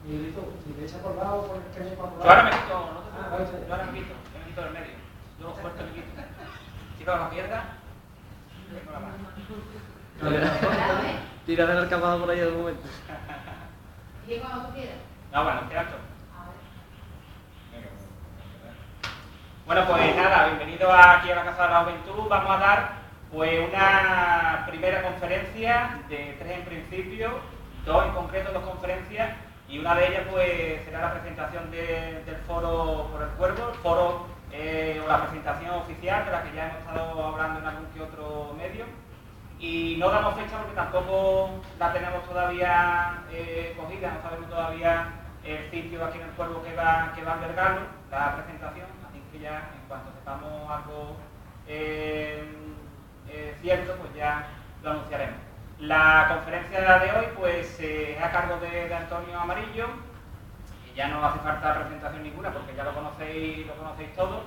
Y tú, si te echas por el lado, por el que por Yo ahora me quito, no te Ah, preocupes, vale. yo ahora me quito del medio. Yo fuerte me quito. Tiro la pierna, tengo la mano. Tira del arcabado por ahí de momento. ¿Y cuando tú quieras? No, bueno, qué alto. A ver. Bueno, pues nada, bienvenidos aquí a la Casa de la Juventud. Vamos a dar pues una primera conferencia de 3 en principio, 2 en concreto, 2 conferencias, y una de ellas pues será la presentación del foro por el cuervo, el foro o la presentación oficial de la que ya hemos estado hablando en algún que otro medio. Y no damos fecha porque tampoco la tenemos todavía cogida, no sabemos todavía el sitio aquí en el Cuervo que va a albergarlo, la presentación, así que ya en cuanto sepamos algo cierto, pues ya lo anunciaremos. La conferencia de hoy pues es a cargo de Antonio Amarillo, y ya no hace falta presentación ninguna porque ya lo conocéis todos,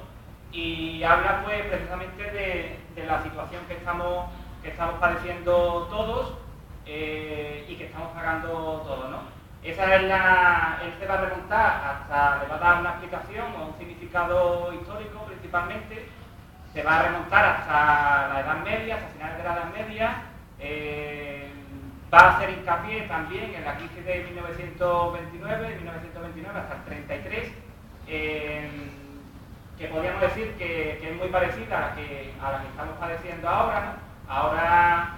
y habla pues precisamente de la situación que estamos padeciendo todos y que estamos pagando todos, ¿no? Él se va a remontar le va a dar una explicación o un significado histórico principalmente, se va a remontar hasta la Edad Media, hasta finales de la Edad Media, va a hacer hincapié también en la crisis de 1929 hasta el 33, que podríamos decir que es muy parecida a la que estamos padeciendo ahora, ¿no? Ahora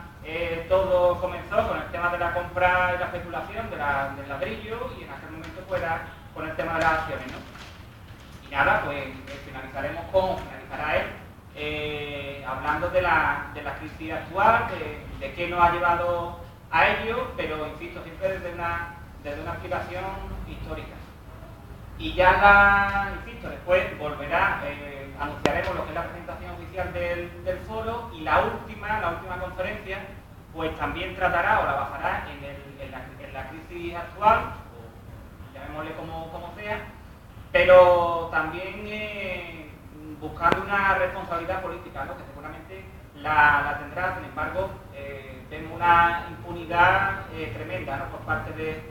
todo comenzó con el tema de la compra y la especulación del ladrillo, y en aquel momento pues era con el tema de las acciones, ¿no? Y nada, pues finalizará él hablando de la crisis actual, de qué nos ha llevado a ello, pero insisto, siempre desde una explicación histórica. Y ya después volverá, anunciaremos lo que es la presentación oficial del foro, y la última conferencia pues también tratará o la basará en la crisis actual, o llamémosle como sea, pero también buscando una responsabilidad política, ¿no? Que seguramente la tendrá. Sin embargo, vemos una impunidad tremenda, ¿no? Por parte de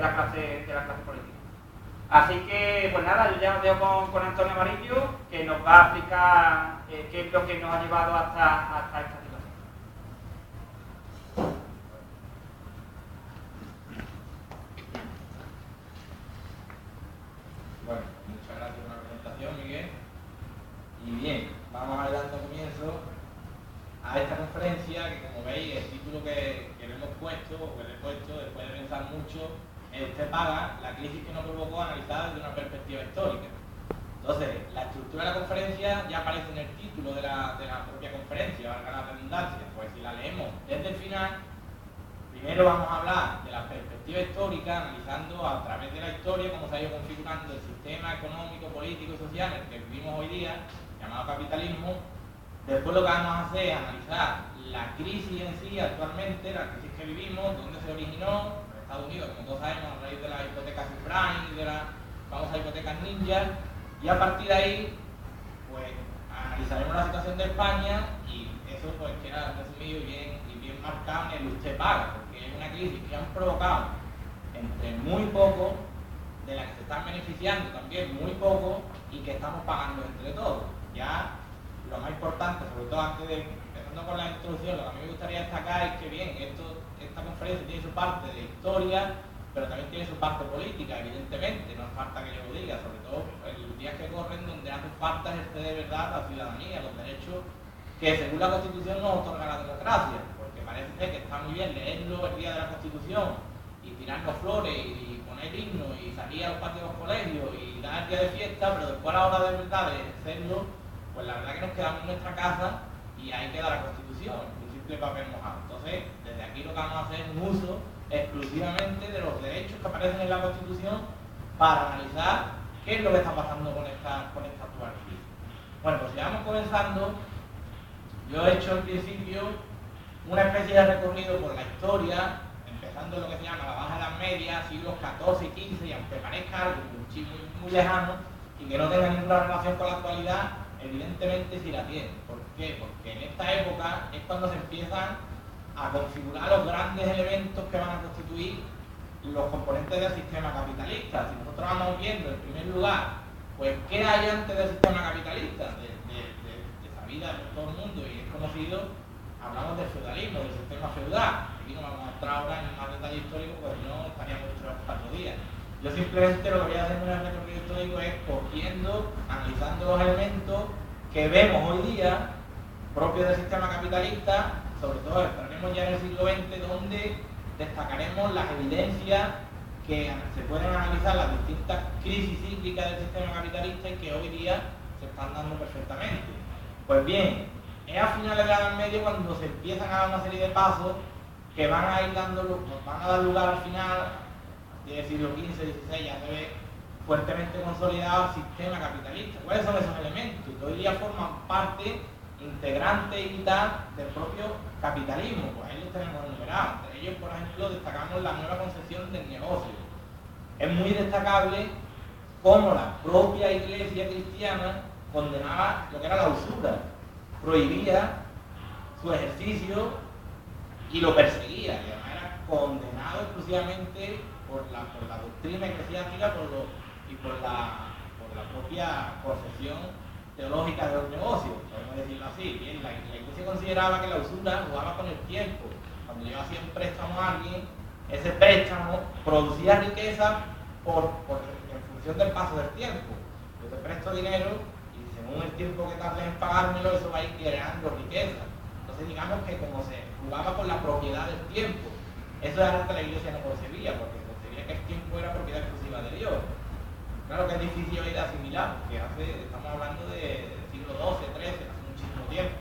la clase política. Así que, pues nada, yo ya os dejo con Antonio Amarillo, que nos va a explicar qué es lo que nos ha llevado hasta esta situación. Bueno, muchas gracias por la presentación, Miguel. Y bien, vamos a ir dando comienzo a esta conferencia, que como veis, el título que le hemos puesto, o que le he puesto, después de pensar mucho, Usted paga la crisis que nos provocó analizada desde una perspectiva histórica. Entonces, la estructura de la conferencia ya aparece en el título de la propia conferencia, valga la redundancia. Pues si la leemos desde el final, primero vamos a hablar de la perspectiva histórica, analizando a través de la historia cómo se ha ido configurando el sistema económico, político y social en el que vivimos hoy día, llamado capitalismo. Después lo que vamos a hacer es analizar la crisis en sí actualmente, la crisis que vivimos, dónde se originó, en Estados Unidos, como todos sabemos, a raíz de las hipotecas subprime y de las famosas hipotecas ninja, y a partir de ahí, pues analizaremos la situación de España, y eso pues queda resumido y bien marcado en el usted paga, porque es una crisis que han provocado entre muy poco, de la que se están beneficiando también muy poco, y que estamos pagando entre todos. Ya lo más importante, sobre todo antes de empezando con la introducción, lo que a mí me gustaría destacar es que bien, esta conferencia tiene su parte de historia, pero también tiene su parte política, evidentemente, no hace falta que yo lo diga, sobre todo en los días que corren donde hace falta ejercer de verdad la ciudadanía, los derechos que según la Constitución nos otorga la democracia, porque parece ser que está muy bien leerlo el día de la Constitución y tirarnos flores y poner himnos y salir a los patios de los colegios y dar el día de fiesta, pero después a la hora de verdad de ejercerlo, pues la verdad que nos quedamos en nuestra casa y ahí queda la Constitución, un simple papel mojado. Entonces, desde aquí lo que vamos a hacer es un uso exclusivamente de los derechos que aparecen en la Constitución para analizar qué es lo que está pasando con esta actual crisis. Bueno, pues si vamos comenzando, yo he hecho en principio una especie de recorrido por la historia, empezando en lo que se llama la Baja Edad Media, siglos XIV y XV, y aunque parezca algo muy lejano y que no tenga ninguna relación con la actualidad, evidentemente sí la tiene. ¿Por qué? Porque en esta época es cuando se empiezan a configurar los grandes elementos que van a constituir los componentes del sistema capitalista. Si nosotros vamos viendo en primer lugar, pues qué hay antes del sistema capitalista, de esa vida por todo el mundo, y es conocido, hablamos del feudalismo, del sistema feudal. Aquí no vamos a entrar ahora en más detalle histórico, porque si no estaríamos 4 días. Yo simplemente lo que voy a hacer en el recorrido histórico es cogiendo, analizando los elementos que vemos hoy día propios del sistema capitalista, sobre todo estaremos ya en el siglo XX, donde destacaremos las evidencias que se pueden analizar, las distintas crisis cíclicas del sistema capitalista y que hoy día se están dando perfectamente. Pues bien, es a finales de la Edad Media cuando se empiezan a dar una serie de pasos que van a ir van a dar lugar al final del siglo XV, XVI, ya se ve fuertemente consolidado el sistema capitalista. ¿Cuáles son esos elementos? Que hoy día forman parte integrante y vital del propio capitalismo. Pues ahí los tenemos enumerados. Entre ellos, por ejemplo, destacamos la nueva concepción del negocio. Es muy destacable cómo la propia Iglesia cristiana condenaba lo que era la usura, prohibía su ejercicio y lo perseguía, y además era condenado exclusivamente por la doctrina eclesiástica y por la propia concepción teológica de los negocios, podemos decirlo así. Bien, la Iglesia consideraba que la usura jugaba con el tiempo. Cuando yo hacía un préstamo a alguien, ese préstamo producía riqueza en función del paso del tiempo. Yo te presto dinero y según el tiempo que tardes en pagármelo, eso va a ir creando riqueza. Entonces digamos que como se jugaba con la propiedad del tiempo, eso era algo que la Iglesia no concebía, porque concebía que el tiempo era propiedad exclusiva de Dios. Claro que es difícil hoy de asimilar, porque estamos hablando del siglo XII, XIII, hace muchísimo tiempo,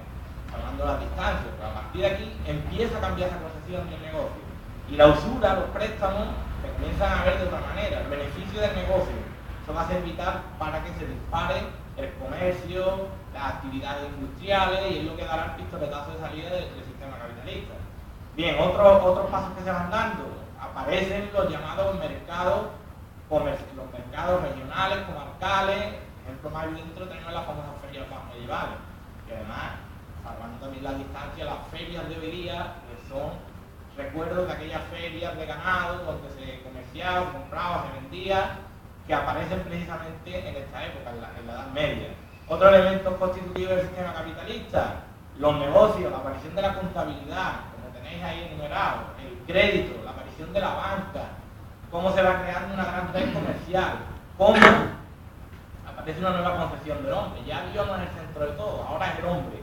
hablando de las distancias, pero a partir de aquí empieza a cambiar esa concepción del negocio. Y la usura, los préstamos, se comienzan a ver de otra manera. El beneficio del negocio, eso va a ser vital para que se dispare el comercio, las actividades industriales, y es lo que dará el pistoletazo de salida del sistema capitalista. Bien, otros pasos que se van dando, aparecen los llamados mercados, los mercados regionales, comarcales. Ejemplo más evidente lo tenemos en las famosas ferias medievales, que además, salvando también la distancia, las ferias de hoy día son recuerdos de aquellas ferias de ganado donde se comerciaba, se compraba, se vendía, que aparecen precisamente en esta época, en la Edad Media. Otro elemento constitutivo del sistema capitalista, los negocios, la aparición de la contabilidad, como tenéis ahí enumerado, el crédito, la aparición de la banca, cómo se va creando una gran red comercial, cómo aparece una nueva concepción del hombre. Ya Dios no es el centro de todo, ahora es el hombre,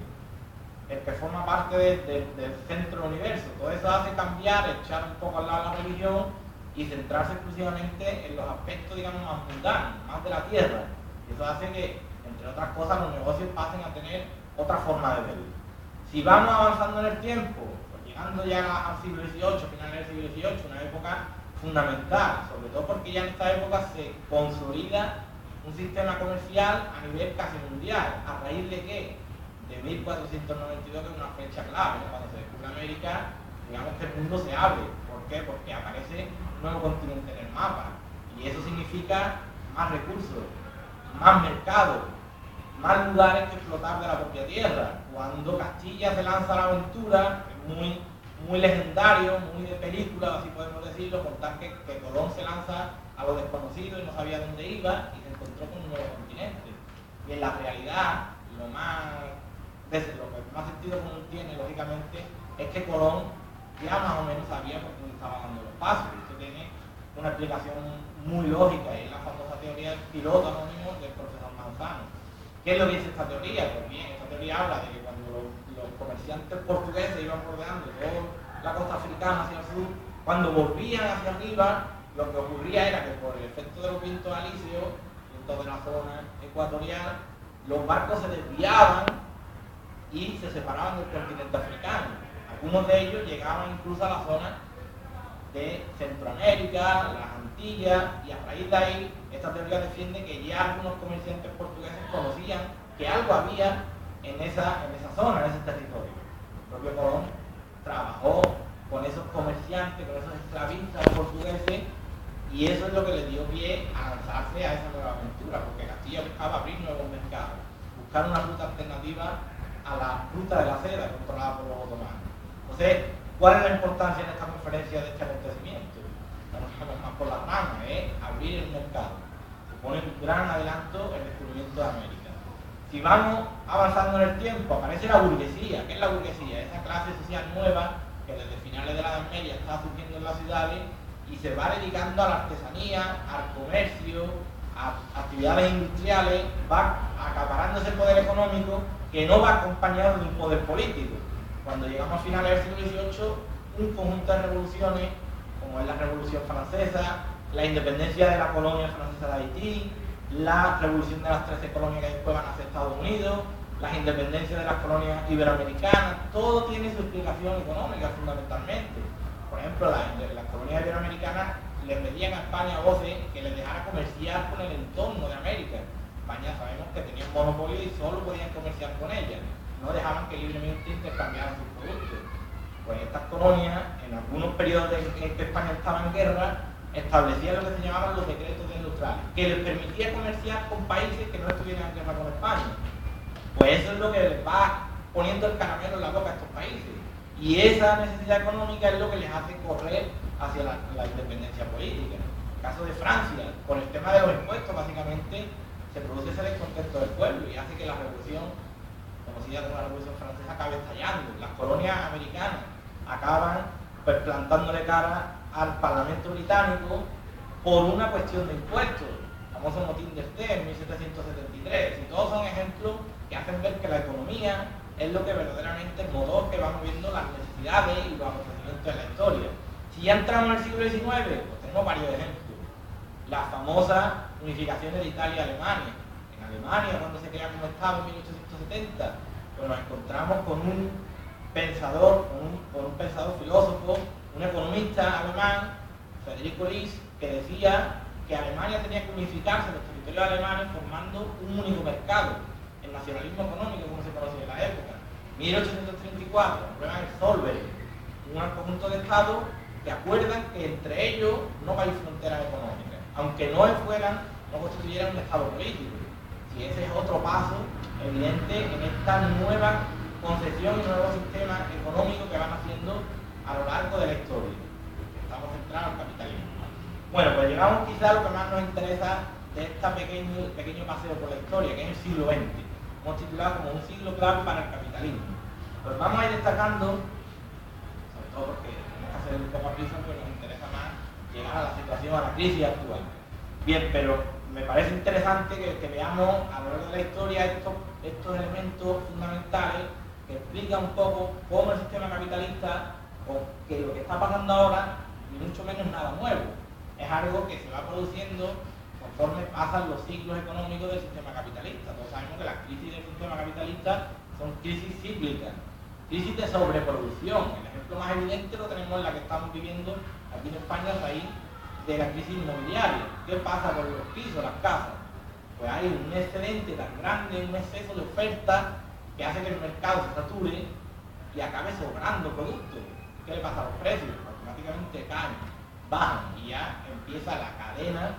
el que forma parte del centro del universo. Todo eso hace cambiar, echar un poco al lado la religión y centrarse exclusivamente en los aspectos, digamos, más mundanos, más de la tierra. Y eso hace que, entre otras cosas, los negocios pasen a tener otra forma de verlo. Si vamos avanzando en el tiempo, pues llegando ya al siglo XVIII, finales del siglo XVIII, una época fundamental, sobre todo porque ya en esta época se consolida un sistema comercial a nivel casi mundial. ¿A raíz de qué? De 1492, que es una fecha clave, ¿no? Cuando se descubre América, digamos que el mundo se abre. ¿Por qué? Porque aparece un nuevo continente en el mapa, y eso significa más recursos, más mercados, más lugares que explotar de la propia tierra. Cuando Castilla se lanza a la aventura, es muy legendario, muy de película, así podemos decirlo, contar que Colón se lanza a lo desconocido y no sabía dónde iba y se encontró con un nuevo continente. Y en la realidad, lo que más sentido común tiene, lógicamente, es que Colón ya más o menos sabía por dónde estaba dando los pasos. Esto tiene una explicación muy lógica, y es la famosa teoría del piloto anónimo del profesor Manzano. ¿Qué es lo que dice esta teoría? Pues bien, esta teoría habla de que cuando los comerciantes portugueses iban bordeando toda la costa africana hacia el sur, cuando volvían hacia arriba, lo que ocurría era que por el efecto de los vientos alisios, vientos de la zona ecuatorial, los barcos se desviaban y se separaban del continente africano. Algunos de ellos llegaban incluso a la zona de Centroamérica, las Antillas, y a raíz de ahí esta teoría defiende que ya algunos comerciantes portugueses conocían que algo había en esa zona, en ese territorio. El propio Colón trabajó con esos comerciantes, con esos esclavistas portugueses, y eso es lo que le dio pie a lanzarse a esa nueva aventura, porque Castilla buscaba abrir nuevos mercados, buscar una ruta alternativa a la ruta de la seda controlada por los otomanos. Entonces, ¿cuál es la importancia en esta conferencia de este acontecimiento? Vamos a Panamá, es abrir el mercado. Supone un gran adelanto el descubrimiento de América. Si vamos avanzando en el tiempo, aparece la burguesía. ¿Qué es la burguesía? Esa clase social nueva que desde finales de la Edad Media está surgiendo en las ciudades y se va dedicando a la artesanía, al comercio, a actividades industriales, va acaparando ese poder económico que no va acompañado de un poder político. Cuando llegamos a finales del siglo XVIII, un conjunto de revoluciones, como es la Revolución Francesa, la independencia de la colonia francesa de Haití, la revolución de las 13 colonias que después van a ser Estados Unidos, las independencias de las colonias iberoamericanas, todo tiene su explicación económica fundamentalmente. Por ejemplo, las colonias iberoamericanas le pedían a España voces que les dejara comerciar con el entorno de América. España sabemos que tenía un monopolio y solo podían comerciar con ella, no dejaban que libremente intercambiaran sus productos. Pues estas colonias, en algunos periodos en que España estaba en guerra, establecían lo que se llamaban los decretos de neutrales, que les permitía comerciar con países que no estuvieran en guerra con España. Pues eso es lo que les va poniendo el caramelo en la boca a estos países. Y esa necesidad económica es lo que les hace correr hacia la independencia política. En el caso de Francia, con el tema de los impuestos, básicamente se produce ese descontento del pueblo y hace que la revolución, conocida como la Revolución Francesa, acabe estallando. Las colonias americanas acaban pues plantándole cara al Parlamento británico por una cuestión de impuestos, el famoso motín de Este en 1773, y todos son ejemplos que hacen ver que la economía es lo que verdaderamente el motor que va moviendo las necesidades y los acontecimientos de la historia. Si ya entramos en el siglo XIX, pues tenemos varios ejemplos. Las famosas unificaciones de Italia y Alemania. En Alemania, cuando se crea como Estado en 1870, pues nos encontramos con un pensador, con un pensador filósofo, un economista alemán, Federico List, que decía que Alemania tenía que unificarse, los territorios alemanes, formando un único mercado, el nacionalismo económico, como se conocía en la época. 1834, aprueban el Zollverein, un conjunto de estados que acuerdan que entre ellos no va a haber fronteras económicas, aunque no constituyeran un estado político. Si ese es otro paso evidente en esta nueva concepción y nuevo sistema económico que van haciendo a lo largo de la historia. Estamos centrados en el capitalismo. Bueno, pues llegamos quizá a lo que más nos interesa de este pequeño paseo por la historia, que es el siglo XX. Hemos titulado como un siglo clave para el capitalismo. Pues vamos a ir destacando, sobre todo porque tenemos que hacer un poco a prisa, pero nos interesa más llegar a la situación, a la crisis actual. Bien, pero me parece interesante que veamos a lo largo de la historia estos elementos fundamentales que explican un poco cómo el sistema capitalista, o que lo que está pasando ahora, ni mucho menos nada nuevo. Es algo que se va produciendo conforme pasan los ciclos económicos del sistema capitalista. Todos sabemos que las crisis del sistema capitalista son crisis cíclicas, crisis de sobreproducción. El ejemplo más evidente lo tenemos en la que estamos viviendo aquí en España a raíz de la crisis inmobiliaria. ¿Qué pasa con los pisos, las casas? Pues hay un excedente tan grande, un exceso de oferta que hace que el mercado se sature y acabe sobrando productos. ¿Qué le pasa a los precios? Automáticamente caen, bajan y ya empieza la cadena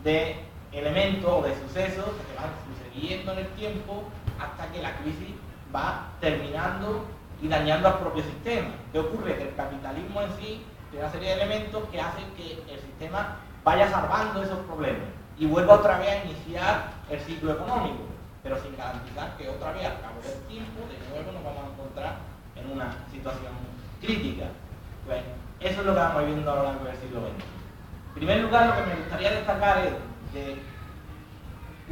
de elementos o de sucesos que se van sucediendo en el tiempo hasta que la crisis va terminando y dañando al propio sistema. ¿Qué ocurre? Que el capitalismo en sí tiene una serie de elementos que hacen que el sistema vaya salvando esos problemas y vuelva otra vez a iniciar el ciclo económico, pero sin garantizar que otra vez al cabo del tiempo de nuevo nos vamos a encontrar en una situación crítica. Pues eso es lo que vamos viendo a lo largo del siglo XX. En primer lugar, lo que me gustaría destacar es que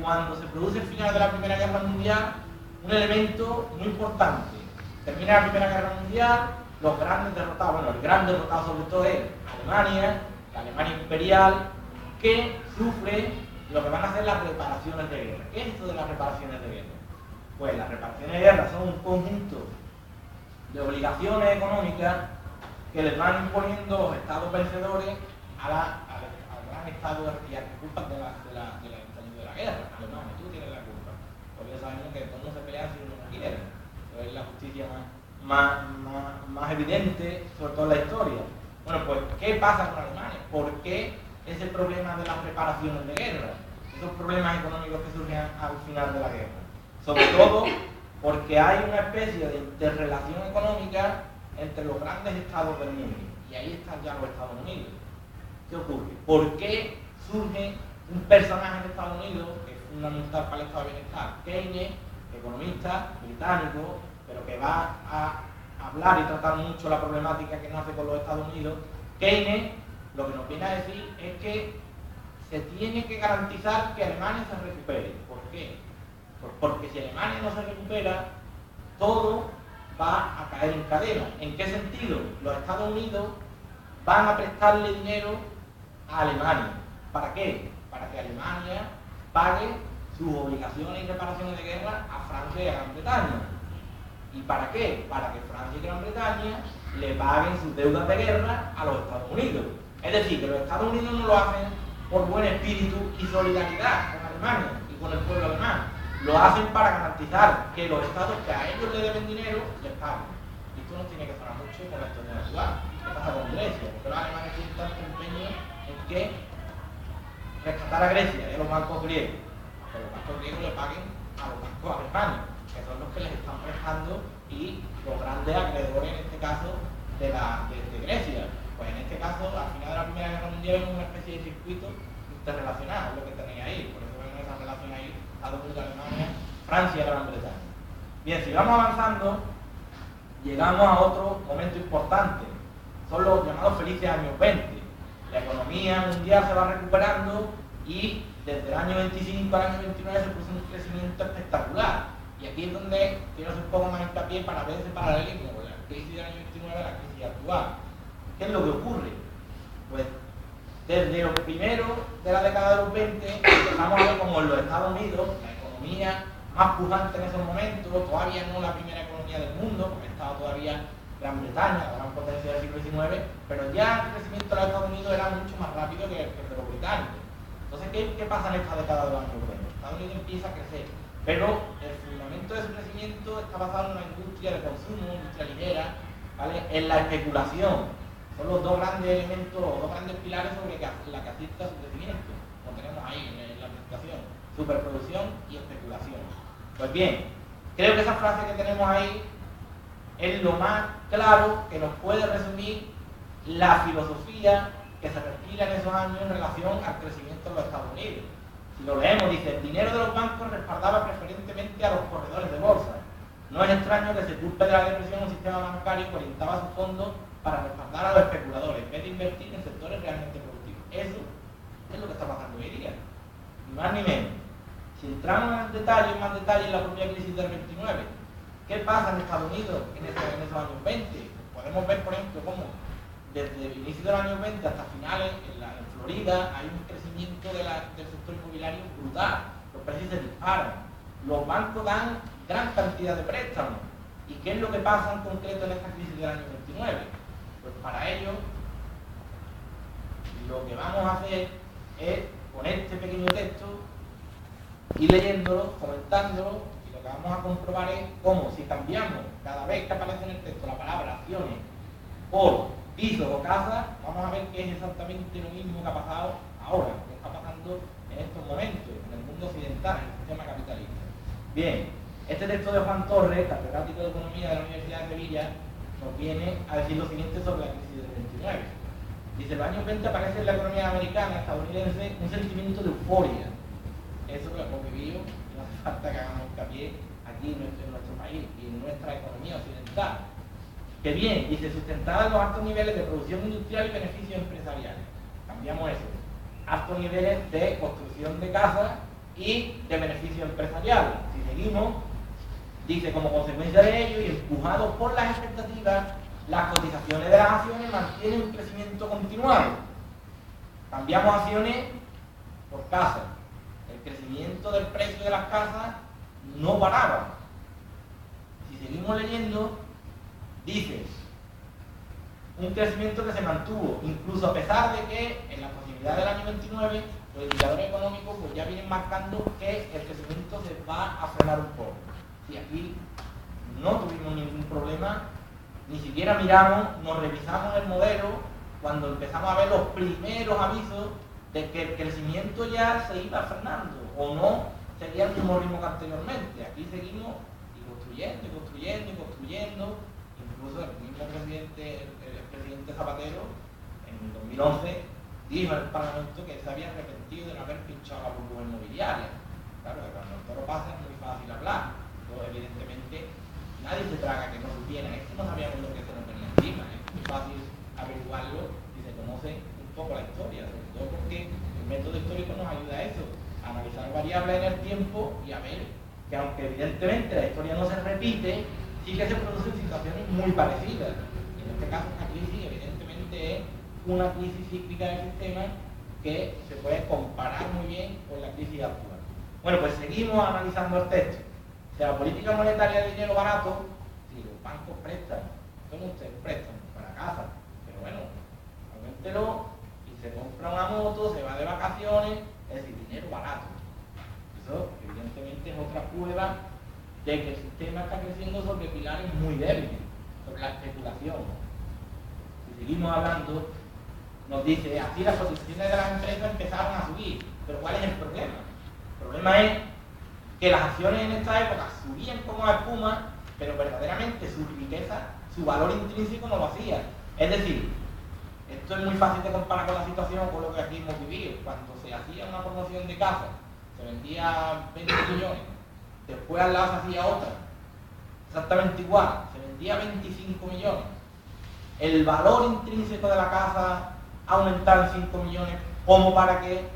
cuando se produce el final de la Primera Guerra Mundial, un elemento muy importante. Termina la Primera Guerra Mundial, los grandes derrotados, bueno, el gran derrotado sobre todo es Alemania, la Alemania imperial, que sufre lo que van a ser las reparaciones de guerra. ¿Qué es esto de las reparaciones de guerra? Pues las reparaciones de guerra son un conjunto de obligaciones económicas que les van imponiendo los estados vencedores al gran estado que culpan de la guerra. Alemania, tú tienes la culpa. Porque ya sabemos que todos no se pelean si uno no quiere. Pero es la justicia más evidente, sobre todo en la historia. Bueno, pues, ¿qué pasa con Alemania? ¿Por qué ese problema de las reparaciones de guerra? Esos problemas económicos que surgen al final de la guerra. Sobre todo porque hay una especie de interrelación económica entre los grandes estados del mundo. Y ahí están ya los Estados Unidos. ¿Qué ocurre? ¿Por qué surge un personaje en Estados Unidos que es fundamental para el estado de bienestar? Keynes, economista británico, pero que va a hablar y tratar mucho la problemática que nace con los Estados Unidos. Keynes lo que nos viene a decir es que se tiene que garantizar que Alemania se recupere. ¿Por qué? Porque si Alemania no se recupera, todo va a caer en cadena. ¿En qué sentido? Los Estados Unidos van a prestarle dinero a Alemania. ¿Para qué? Para que Alemania pague sus obligaciones y reparaciones de guerra a Francia y a Gran Bretaña. ¿Y para qué? Para que Francia y Gran Bretaña le paguen sus deudas de guerra a los Estados Unidos. Es decir, que los Estados Unidos no lo hacen por buen espíritu y solidaridad con Alemania y con el pueblo alemán. Lo hacen para garantizar que los estados que a ellos le deben dinero les paguen. Y esto no tiene que sonar mucho con la historia actual. ¿Qué pasa con Grecia? Porque los alemanes tienen tanto empeño en que rescatar a Grecia y a los bancos griegos. Que los bancos griegos le paguen a los bancos alemanes, que son los que les están prestando y los grandes acreedores en este caso de Grecia. Pues en este caso, al final de la Primera Guerra Mundial es una especie de circuito interrelacionado, es lo que tenéis ahí. Por eso vemos esa relación ahí, Estados Unidos, Alemania, Francia y Gran Bretaña. Bien, si vamos avanzando, llegamos a otro momento importante. Son los llamados felices años 20. La economía mundial se va recuperando y desde el año 25 al año 29 se produce un crecimiento espectacular. Y aquí es donde quiero hacer un poco más hincapié para ver ese paralelismo con la crisis del año 29 a la crisis actual. ¿Qué es lo que ocurre? Pues desde los primeros de la década de los 20 empezamos a ver como en los Estados Unidos la economía más pujante en esos momentos, todavía no la primera economía del mundo, porque estaba todavía Gran Bretaña, la gran potencia del siglo XIX, pero ya el crecimiento de los Estados Unidos era mucho más rápido que el de los británicos. Entonces, ¿qué pasa en esta década de los años 20? Estados Unidos empieza a crecer, pero el fundamento de su crecimiento está basado en una industria de consumo, una industria ligera, ¿vale? En la especulación. Son los dos grandes elementos, los dos grandes pilares sobre la que asista su crecimiento, como tenemos ahí en la presentación: superproducción y especulación. Pues bien, creo que esa frase que tenemos ahí es lo más claro que nos puede resumir la filosofía que se respira en esos años en relación al crecimiento de los Estados Unidos. Si lo leemos, dice: el dinero de los bancos respaldaba preferentemente a los corredores de bolsa. No es extraño que se culpe de la depresión un sistema bancario que orientaba sus fondos para respaldar a los especuladores, en vez de invertir en sectores realmente productivos. Eso es lo que está pasando hoy día, ni más ni menos. Si entramos en más detalle en la propia crisis del 29, ¿qué pasa en Estados Unidos en esos años 20? Podemos ver, por ejemplo, cómo desde el inicio de los años 20 hasta finales, en Florida, hay un crecimiento del sector inmobiliario brutal. Los precios se disparan. Los bancos dan gran cantidad de préstamos. ¿Y qué es lo que pasa en concreto en esta crisis del año 29? Pues para ello, lo que vamos a hacer es, con este pequeño texto, ir leyéndolo, comentándolo, y lo que vamos a comprobar es cómo, si cambiamos cada vez que aparece en el texto la palabra acciones por pisos o casas, vamos a ver que es exactamente lo mismo que ha pasado ahora, que está pasando en estos momentos, en el mundo occidental, en el sistema capitalista. Bien, este texto de Juan Torres, catedrático de Economía de la Universidad de Sevilla, nos viene a decir lo siguiente sobre la crisis del 29. Dice: en los años 20 aparece en la economía americana, estadounidense, un sentimiento de euforia. Eso lo hemos vivido, no hace falta que hagamos hincapié aquí en nuestro país y en nuestra economía occidental. Que bien, dice, sustentada en los altos niveles de producción industrial y beneficios empresariales. Cambiamos eso. Altos niveles de construcción de casas y de beneficios empresariales. Si seguimos, dice, como consecuencia de ello y empujados por las expectativas, las cotizaciones de las acciones mantienen un crecimiento continuado. Cambiamos acciones por casas. El crecimiento del precio de las casas no paraba. Si seguimos leyendo, dice, un crecimiento que se mantuvo, incluso a pesar de que en la posibilidad del año 29 los indicadores económicos pues ya vienen marcando que el crecimiento se va a frenar un poco. Si aquí no tuvimos ningún problema, ni siquiera miramos, nos revisamos el modelo cuando empezamos a ver los primeros avisos de que el crecimiento ya se iba frenando o no seguía el mismo ritmo que anteriormente. Aquí seguimos construyendo, incluso el mismo presidente Zapatero en 2011 dijo en el Parlamento que se había arrepentido de no haber pinchado la burbuja inmobiliaria. Claro, que cuando el toro pasa es muy fácil hablar. Entonces, evidentemente, nadie se traga que no supiera. Es que no sabíamos lo que se nos venía encima. Es muy fácil averiguarlo y se conoce un poco la historia, sobre todo porque el método histórico nos ayuda a eso, a analizar variables en el tiempo y a ver que aunque evidentemente la historia no se repite, sí que se producen situaciones muy parecidas. En este caso, esta crisis evidentemente es una crisis cíclica del sistema que se puede comparar muy bien con la crisis actual. Bueno, pues seguimos analizando el texto. O sea, la política monetaria de dinero barato, si los bancos prestan, ¿cómo ustedes prestan? Para casa. Pero bueno, auméntelo y se compra una moto, se va de vacaciones, es decir, dinero barato. Eso evidentemente es otra prueba de que el sistema está creciendo sobre pilares muy débiles, sobre la especulación. Si seguimos hablando, nos dice, así las cotizaciones de las empresas empezaron a subir. Pero ¿cuál es el problema? El problema es que las acciones en esta época subían como espuma, pero verdaderamente su riqueza, su valor intrínseco no lo hacía. Es decir, esto es muy fácil de comparar con la situación con lo que aquí hemos vivido. Cuando se hacía una promoción de casa, se vendía 20 millones, después al lado se hacía otra, exactamente igual, se vendía 25 millones. El valor intrínseco de la casa ha aumentado en 5 millones, como para que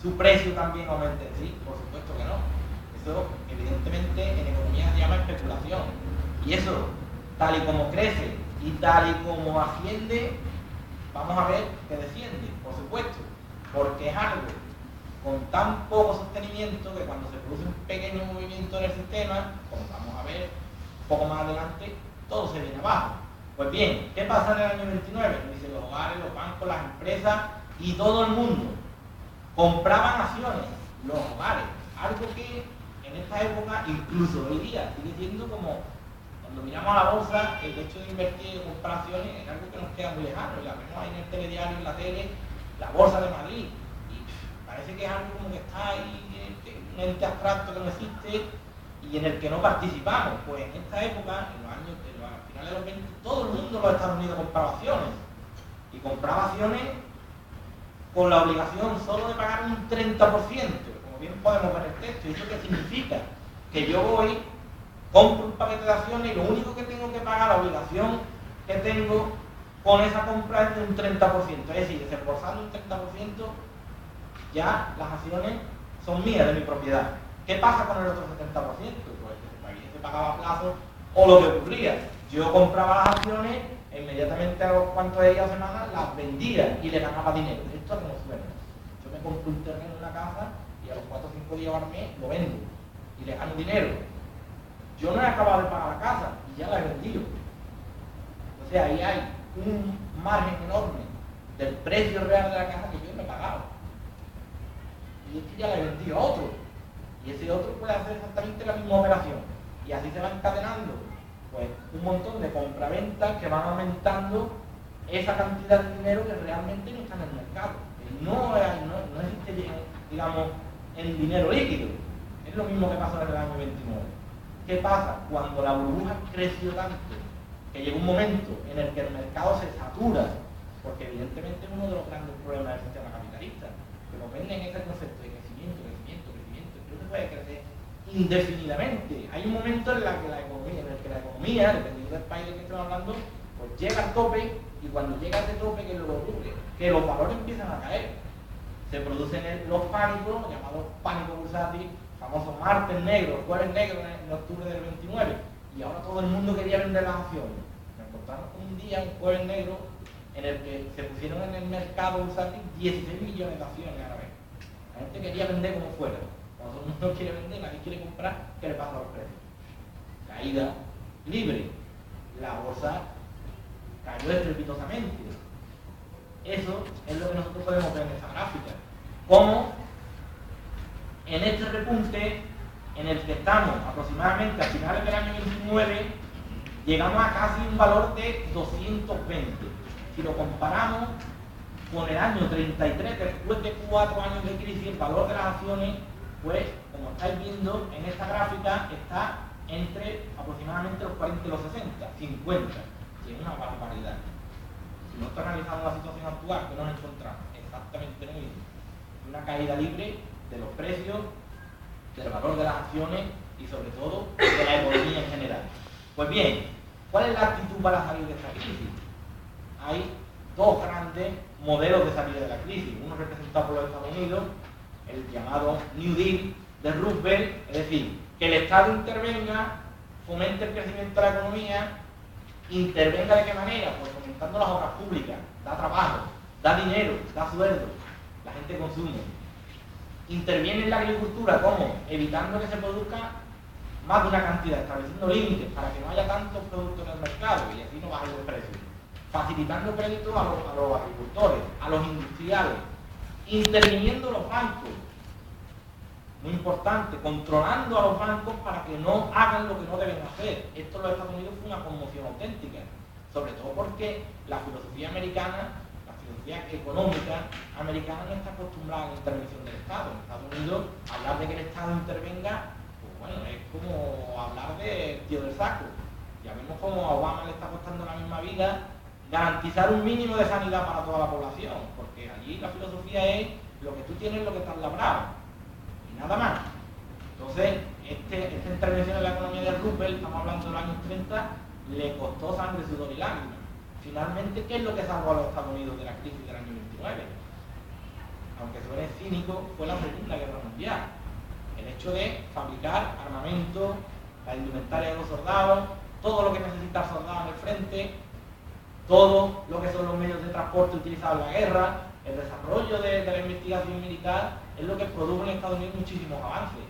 su precio también aumente. Sí, por supuesto que no. Eso, evidentemente, en economía se llama especulación. Y eso, tal y como crece y tal y como asciende, vamos a ver que desciende, por supuesto, porque es algo con tan poco sostenimiento que cuando se produce un pequeño movimiento en el sistema, como vamos a ver un poco más adelante, todo se viene abajo. Pues bien, ¿qué pasa en el año 29? Dicen los hogares, los bancos, las empresas y todo el mundo compraban acciones, los hogares, algo que en esta época, incluso hoy día, sigue siendo como, cuando miramos a la bolsa, el hecho de invertir en comprar acciones es algo que nos queda muy lejano, y la vemos ahí en el telediario, en la tele, la bolsa de Madrid, y parece que es algo como que está ahí, un ente abstracto que no existe y en el que no participamos. Pues en esta época, en los años, a finales de los 20, todo el mundo en los Estados Unidos compraba acciones, y compraba acciones con la obligación solo de pagar un 30%, como bien podemos ver el texto. ¿Y eso qué significa? Que yo voy, compro un paquete de acciones y lo único que tengo que pagar, la obligación que tengo con esa compra es de un 30%. Es decir, desembolsando un 30%, ya las acciones son mías, de mi propiedad. ¿Qué pasa con el otro 70%? Pues que se pagaba a plazo, o lo que ocurría, yo compraba las acciones e inmediatamente a los cuantos días o semanas las vendía y le ganaba dinero. Esto es como suena. Yo me compro un terreno en una casa y a los 4 o 5 días al mes lo vendo y le gano dinero. Yo no he acabado de pagar la casa y ya la he vendido. O sea, ahí hay un margen enorme del precio real de la casa que yo no he pagado. Y es que ya la he vendido a otro. Y ese otro puede hacer exactamente la misma operación. Y así se va encadenando pues un montón de compraventas que van aumentando esa cantidad de dinero que realmente no está en el mercado. No existe, digamos, en dinero líquido. Es lo mismo que pasó en el año 29. ¿Qué pasa? Cuando la burbuja creció tanto que llegó un momento en el que el mercado se satura, porque evidentemente es uno de los grandes problemas del sistema capitalista, que nos venden ese concepto de crecimiento, pero no se puede crecer indefinidamente. Hay un momento en el que la economía, dependiendo del país del que estemos hablando, pues llega al tope, y cuando llega a ese tope, ¿qué es lo que ocurre? Que los valores empiezan a caer. Se producen los pánicos, llamados pánicos bursátiles, famosos martes negros, jueves negros en octubre del 29, y ahora todo el mundo quería vender las acciones. Me encontraron un día, un jueves negro, en el que se pusieron en el mercado bursátil 16 millones de acciones a la vez. La gente quería vender como fuera. Cuando todo el mundo quiere vender, nadie quiere comprar, ¿qué le pasa a los precios? Caída libre. La bolsa cayó estrepitosamente. Eso es lo que nosotros podemos ver en esta gráfica. Cómo en este repunte en el que estamos aproximadamente a finales del año 29, llegamos a casi un valor de 220. Si lo comparamos con el año 33, después de 4 años de crisis, el valor de las acciones, pues, como estáis viendo en esta gráfica, está entre aproximadamente los 40 y los 60, 50, que es una barbaridad. Si nosotros analizamos la situación actual, que nos encontramos exactamente una caída libre de los precios, del valor de las acciones y sobre todo de la economía en general. Pues bien, ¿cuál es la actitud para salir de esta crisis? Hay dos grandes modelos de salida de la crisis, uno representado por los Estados Unidos, el llamado New Deal de Roosevelt, es decir, que el Estado intervenga, fomente el crecimiento de la economía. ¿Intervenga de qué manera? Pues fomentando las obras públicas, da trabajo, da dinero, da sueldo, la gente consume. Interviene en la agricultura, ¿cómo? Evitando que se produzca más de una cantidad, estableciendo límites para que no haya tantos productos en el mercado y así no bajen los precios. Facilitando créditos a los agricultores, a los industriales, interviniendo los bancos, muy importante, controlando a los bancos para que no hagan lo que no deben hacer. Esto en los Estados Unidos fue una conmoción auténtica, sobre todo porque la filosofía americana, la filosofía económica americana no está acostumbrada a la intervención del Estado. En Estados Unidos, hablar de que el Estado intervenga, pues bueno, es como hablar de tío del saco. Ya vemos cómo a Obama le está costando la misma vida garantizar un mínimo de sanidad para toda la población, porque allí la filosofía es lo que tú tienes, lo que te has labrado. Nada más. Entonces, esta intervención en la economía de Roosevelt, estamos hablando de los años 30, le costó sangre, sudor y lágrimas. Finalmente, ¿qué es lo que salvó a los Estados Unidos de la crisis del año 29? Aunque suene cínico, fue la Segunda Guerra Mundial. El hecho de fabricar armamento, la indumentaria de los soldados, todo lo que necesita el soldado en el frente, todo lo que son los medios de transporte utilizados en la guerra, el desarrollo de la investigación militar, es lo que produjo en Estados Unidos muchísimos avances.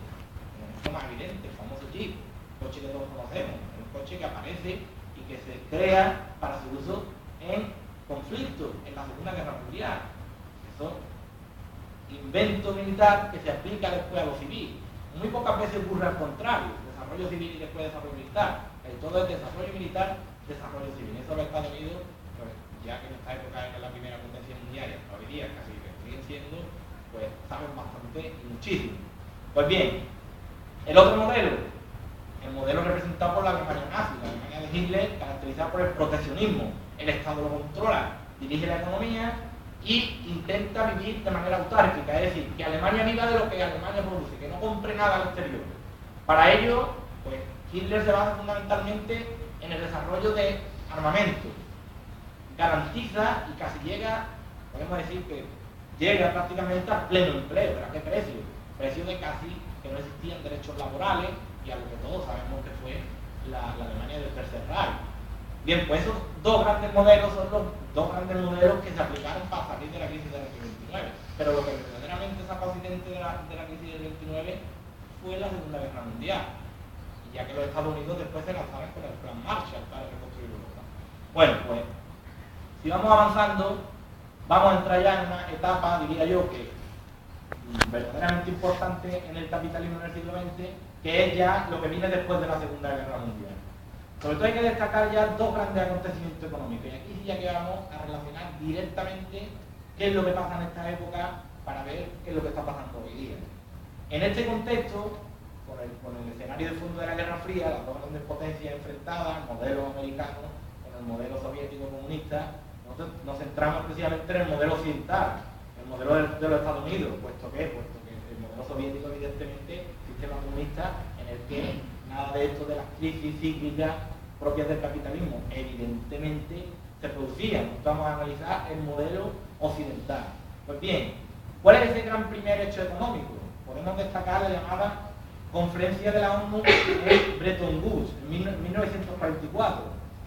Es más evidente, el famoso Jeep, el coche que todos conocemos, el coche que aparece y que se crea para su uso en conflictos, en la Segunda Guerra Mundial. Eso, invento militar que se aplica después a lo civil. Muy pocas veces ocurre al contrario, desarrollo civil y después desarrollo militar. Todo es desarrollo militar, desarrollo civil. Eso los Estados Unidos, pues, ya que en esta época era la primera potencia mundial y hasta hoy día casi que siguen siendo, pues saben bastante y muchísimo. Pues bien, el otro modelo, el modelo representado por la Alemania nazi, la Alemania de Hitler, caracterizada por el proteccionismo. El Estado lo controla, dirige la economía y intenta vivir de manera autárquica, es decir, que Alemania viva de lo que Alemania produce, que no compre nada al exterior. Para ello, pues Hitler se basa fundamentalmente en el desarrollo de armamento. Garantiza y casi llega, podemos decir que llega prácticamente al pleno empleo. ¿Pero a qué precio? Precio de casi que no existían derechos laborales y a lo que todos sabemos que fue la Alemania del Tercer Reich. Bien, pues esos dos grandes modelos son los dos grandes modelos que se aplicaron para salir de la crisis del 29. Pero lo que verdaderamente sacó Occidente de la crisis del 29 fue la Segunda Guerra Mundial. Y ya que los Estados Unidos después se lanzaron con el Plan Marshall para reconstruir Europa. Bueno, pues si vamos avanzando, vamos a entrar ya en una etapa, diría yo, que verdaderamente importante en el capitalismo en el siglo XX, que es ya lo que viene después de la Segunda Guerra Mundial. Sobre todo hay que destacar ya dos grandes acontecimientos económicos, y aquí sí ya que vamos a relacionar directamente qué es lo que pasa en esta época para ver qué es lo que está pasando hoy día. En este contexto, con el escenario de fondo de la Guerra Fría, las dos grandes potencias enfrentadas, el modelo americano con el modelo soviético comunista, nosotros nos centramos precisamente en el modelo occidental, el modelo de los Estados Unidos, puesto que el modelo soviético evidentemente es un sistema comunista en el que nada de esto de las crisis cíclicas propias del capitalismo evidentemente se producían. Nosotros vamos a analizar el modelo occidental. Pues bien, ¿cuál es ese gran primer hecho económico? Podemos destacar la llamada Conferencia de la ONU en Bretton Woods en 1944.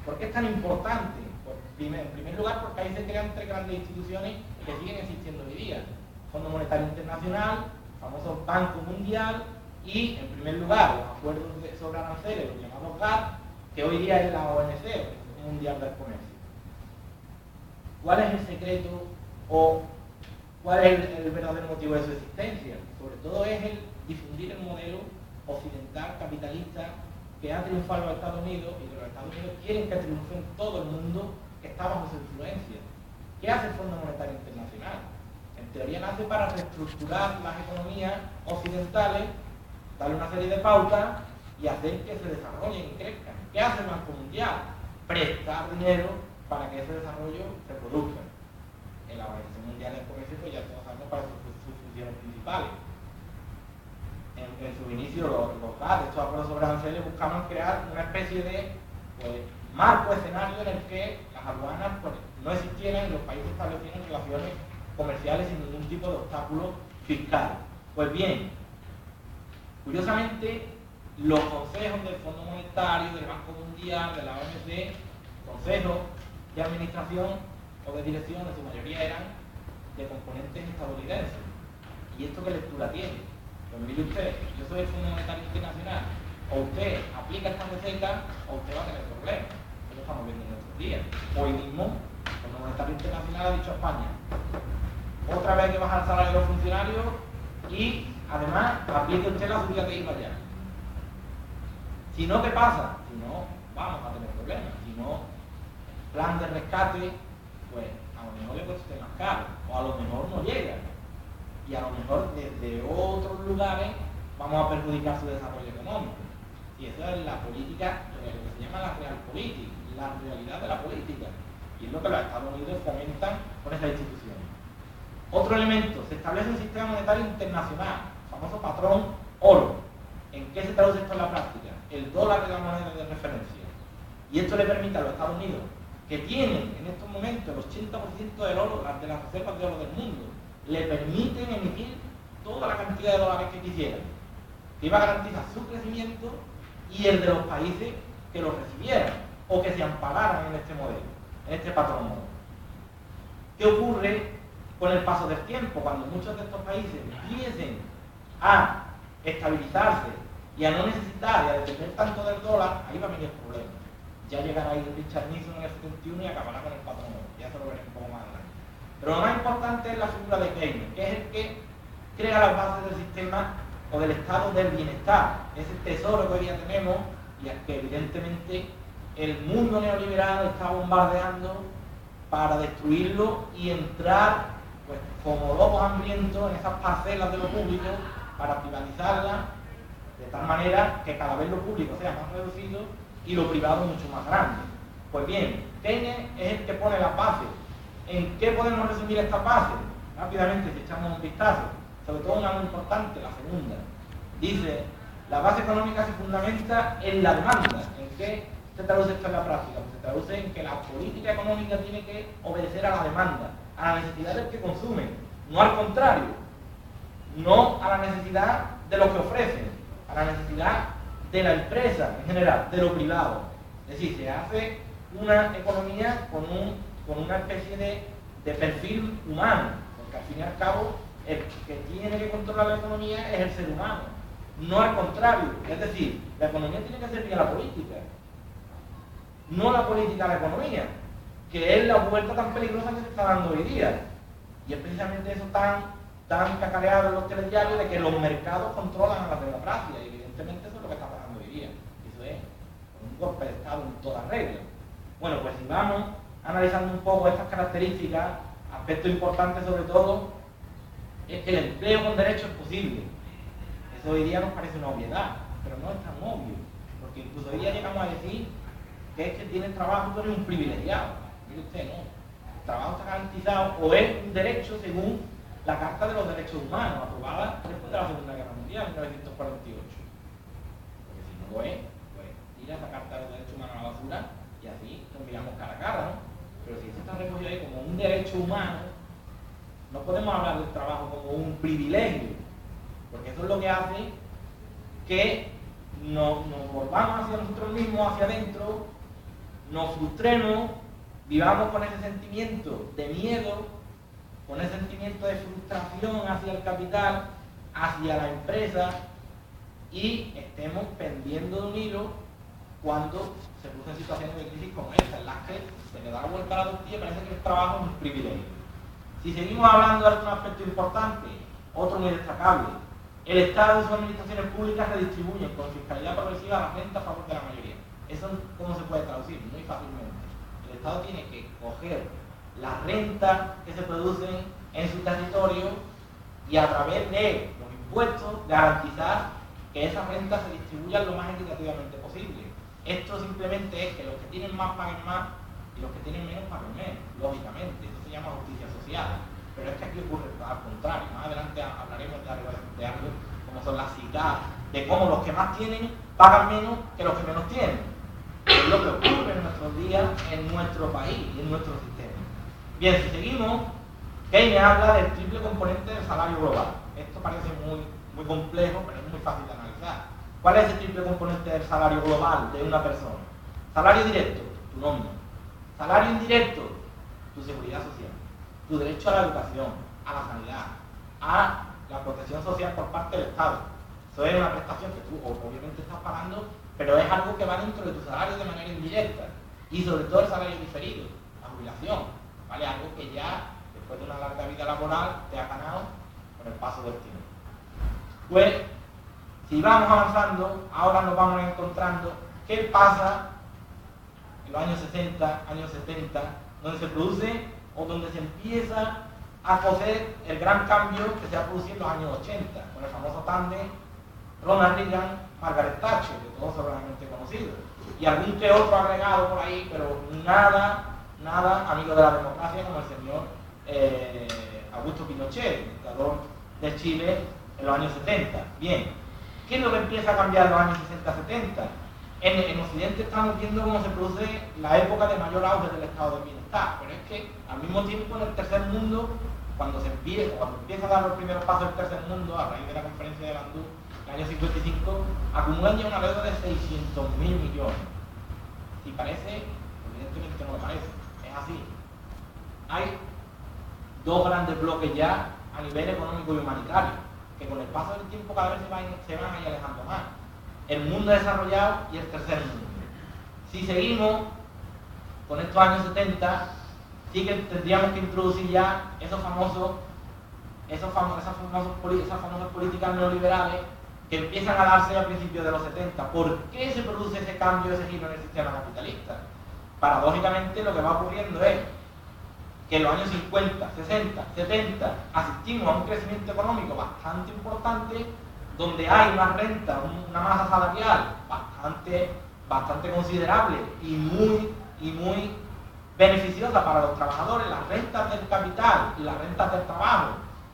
¿Por qué es tan importante? Pues, en primer lugar, porque ahí se crean tres grandes instituciones que siguen existiendo hoy día. Fondo Monetario Internacional, famoso Banco Mundial y, en primer lugar, los acuerdos sobre aranceles, los llamados GATT, que hoy día es la OMC, el Mundial del Comercio. ¿Cuál es el secreto o cuál es el verdadero motivo de su existencia? Sobre todo es el difundir el modelo occidental capitalista que ha triunfado en los Estados Unidos y que los Estados Unidos quieren que triunfe en todo el mundo que está bajo su influencia. ¿Qué hace el Fondo Monetario Internacional? En teoría nace para reestructurar las economías occidentales, darle una serie de pautas y hacer que se desarrollen y crezcan. ¿Qué hace el Banco Mundial? Prestar dinero para que ese desarrollo se produzca. En la Organización Mundial del Comercio, pues ya todos sabemos para su función municipales. En su inicio, los GATT, estos acuerdos sobre aranceles, buscaban crear una especie de pues, marco escenario en el que las aduanas pues, no existieran y los países establecieran relaciones comerciales sin ningún tipo de obstáculo fiscal. Pues bien, curiosamente, los consejos del Fondo Monetario, del Banco Mundial, de la OMC, consejos de administración o de dirección, en su mayoría eran de componentes estadounidenses. ¿Y esto qué lectura tiene? Pues mire usted, yo soy el Fondo Monetario Internacional, o usted aplica esta receta o usted va a tener problemas. Eso lo estamos viendo en estos días. Hoy mismo, el Fondo Monetario Internacional ha dicho a España, otra vez hay que bajar el salario de los funcionarios y además aplique usted la subida de IVA ya. Si no, ¿qué pasa? Si no, vamos a tener problemas. Si no, plan de rescate, pues a lo mejor le cuesta más caro, o a lo mejor no llega. Y a lo mejor desde otros lugares vamos a perjudicar su desarrollo económico. Y eso es la política, lo que se llama la realpolitik, la realidad de la política. Y es lo que los Estados Unidos fomentan con esa institución. Otro elemento, se establece un sistema monetario internacional, famoso patrón oro. ¿En qué se traduce esto en la práctica? El dólar es la moneda de referencia. Y esto le permite a los Estados Unidos, que tienen en estos momentos el 80% del oro, de las reservas de oro del mundo, le permiten emitir toda la cantidad de dólares que quisieran, que iba a garantizar su crecimiento y el de los países que lo recibieran o que se ampararan en este modelo, en este patrón oro. ¿Qué ocurre con el paso del tiempo? Cuando muchos de estos países empiecen a estabilizarse y a no necesitar y a depender tanto del dólar, ahí va a venir el problema. Ya llegará ahí Richard Nixon en el 71 y acabará con el patrón oro. Ya se lo veremos un poco más adelante. Pero lo más importante es la figura de Keynes, que es el que crea las bases del sistema o del estado del bienestar, ese tesoro que hoy día tenemos y al que evidentemente el mundo neoliberal está bombardeando para destruirlo y entrar pues, como lobos hambrientos en esas parcelas de lo público para privatizarlas de tal manera que cada vez lo público sea más reducido y lo privado mucho más grande. Pues bien, Keynes es el que pone las bases. ¿En qué podemos resumir estas bases? Rápidamente, si echamos un vistazo, sobre todo una muy importante, la segunda. Dice, la base económica se fundamenta en la demanda. ¿En qué se traduce esto en la práctica? Pues se traduce en que la política económica tiene que obedecer a la demanda, a la necesidad del que consume, no al contrario, no a la necesidad de lo que ofrecen, a la necesidad de la empresa en general, de lo privado. Es decir, se hace una economía con una especie de perfil humano, porque al fin y al cabo el que tiene que controlar la economía es el ser humano, no al contrario. Es decir, la economía tiene que servir a la política, no la política a la economía, que es la vuelta tan peligrosa que se está dando hoy día. Y es precisamente eso tan cacareado en los telediarios de que los mercados controlan a la democracia, y evidentemente eso es lo que está pasando hoy día. Eso es un golpe de Estado en toda regla. Bueno, pues si vamos analizando un poco estas características, aspectos importantes sobre todo, es que el empleo con derecho es posible. Eso hoy día nos parece una obviedad, pero no es tan obvio, porque incluso hoy día llegamos a decir que es que tienes trabajo, tú eres un privilegiado. Mire usted, no. El trabajo está garantizado o es un derecho según la Carta de los Derechos Humanos, aprobada después de la Segunda Guerra Mundial, en 1948. Porque si no lo es, pues tira esa Carta de los Derechos Humanos a la basura y así nos miramos cara a cara, ¿no? Pero si eso está recogido ahí como un derecho humano, no podemos hablar del trabajo como un privilegio, porque eso es lo que hace que nos volvamos hacia nosotros mismos, hacia adentro, nos frustremos, vivamos con ese sentimiento de miedo, con ese sentimiento de frustración hacia el capital, hacia la empresa, y estemos pendiendo de un hilo cuando se producen situaciones de crisis como esta, en las que se le da la vuelta a la tortilla y parece que el trabajo es un privilegio. Si seguimos hablando de algún aspecto importante, otro muy destacable, el Estado y sus administraciones públicas redistribuyen con fiscalidad progresiva las rentas a favor de la mayoría. ¿Eso cómo se puede traducir? Muy fácilmente. El Estado tiene que coger las rentas que se producen en su territorio y a través de los impuestos garantizar que esas rentas se distribuyan lo más equitativamente posible. Esto simplemente es que los que tienen más paguen más y los que tienen menos paguen menos, lógicamente. Eso se llama justicia social. Pero es que aquí ocurre al contrario. Más adelante hablaremos de algo como son las citas, de cómo los que más tienen pagan menos que los que menos tienen. Es lo que ocurre en nuestros días, en nuestro país y en nuestro sistema. Bien, si seguimos, Keynes habla del triple componente del salario global. Esto parece muy complejo, pero es muy fácil de analizar. ¿Cuál es el triple componente del salario global de una persona? Salario directo, tu nómina. Salario indirecto, tu seguridad social. Tu derecho a la educación, a la sanidad, a la protección social por parte del Estado. Eso es una prestación que tú obviamente estás pagando, pero es algo que va dentro de tu salario de manera indirecta. Y sobre todo el salario diferido, la jubilación, ¿vale? Algo que ya, después de una larga vida laboral, te ha ganado con el paso del tiempo. Pues, si vamos avanzando, ahora nos vamos encontrando qué pasa en los años 60, años 70, donde se produce o donde se empieza a coser el gran cambio que se ha producido en los años 80, con el famoso tándem Ronald Reagan, Margaret Thatcher, que todos seguramente conocidos, y algún que otro agregado por ahí, pero nada amigo de la democracia como el señor Augusto Pinochet, dictador de Chile en los años 70. Bien, ¿qué es lo que empieza a cambiar en los años 60-70? En Occidente estamos viendo cómo se produce la época de mayor auge del estado de bienestar, pero es que al mismo tiempo en el tercer mundo, cuando empieza a dar los primeros pasos del tercer mundo, a raíz de la conferencia de Bandung, en el año 55, acumulan ya una deuda de 600.000 millones. Si parece, evidentemente no lo parece, es así. Hay dos grandes bloques ya a nivel económico y humanitario, que con el paso del tiempo cada vez se van a ir alejando más. El mundo desarrollado y el tercer mundo. Si seguimos con estos años 70, sí que tendríamos que introducir ya esas famosas políticas neoliberales que empiezan a darse a principios de los 70. ¿Por qué se produce ese cambio, ese giro en el sistema capitalista? Paradójicamente lo que va ocurriendo es que en los años 50, 60, 70 asistimos a un crecimiento económico bastante importante, donde hay una renta, una masa salarial bastante considerable y muy beneficiosa para los trabajadores. Las rentas del capital y las rentas del trabajo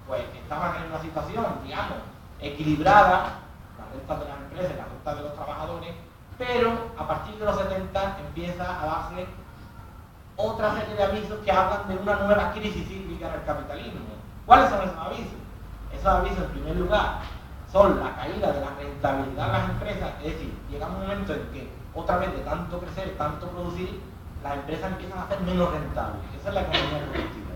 pues estaban en una situación, digamos, equilibrada, las rentas de las empresas y las rentas de los trabajadores, pero a partir de los 70 empieza a darse otra serie de avisos que hablan de una nueva crisis cíclica en el capitalismo. ¿Cuáles son esos avisos? Esos avisos, en primer lugar, son la caída de la rentabilidad de las empresas, es decir, llega un momento en que otra vez de tanto crecer, tanto producir, las empresas empiezan a ser menos rentables. Esa es la economía productiva.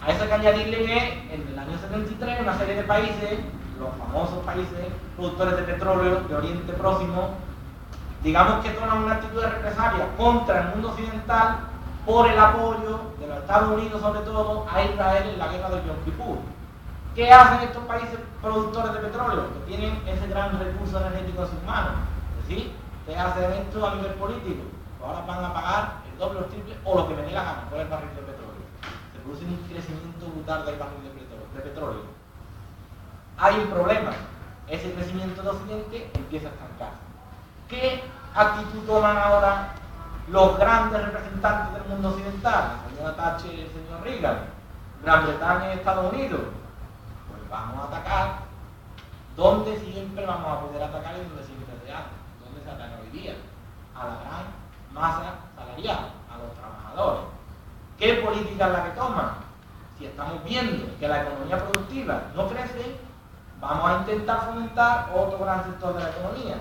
A eso hay que añadirle que en el año 73 una serie de países, los famosos países productores de petróleo de Oriente Próximo, digamos que toman una actitud de represalia contra el mundo occidental por el apoyo de los Estados Unidos, sobre todo, a Israel en la guerra del Yom Kippur. ¿Qué hacen estos países productores de petróleo? Que tienen ese gran recurso energético en sus manos. Es decir, ¿qué hacen esto a nivel político? Pues ahora van a pagar el doble o el triple o lo que me dé la gana por el barril de petróleo. Se produce un crecimiento brutal del barril de petróleo. Hay un problema. Ese crecimiento de Occidente empieza a estancarse. ¿Qué actitud toman ahora los grandes representantes del mundo occidental? La señora Thatcher y el señor Reagan, Gran Bretaña y Estados Unidos. Vamos a atacar donde siempre vamos a poder atacar y donde siempre se hace. ¿Dónde se ataca hoy día? A la gran masa salarial, a los trabajadores. ¿Qué política es la que toman? Si estamos viendo que la economía productiva no crece, vamos a intentar fomentar otro gran sector de la economía.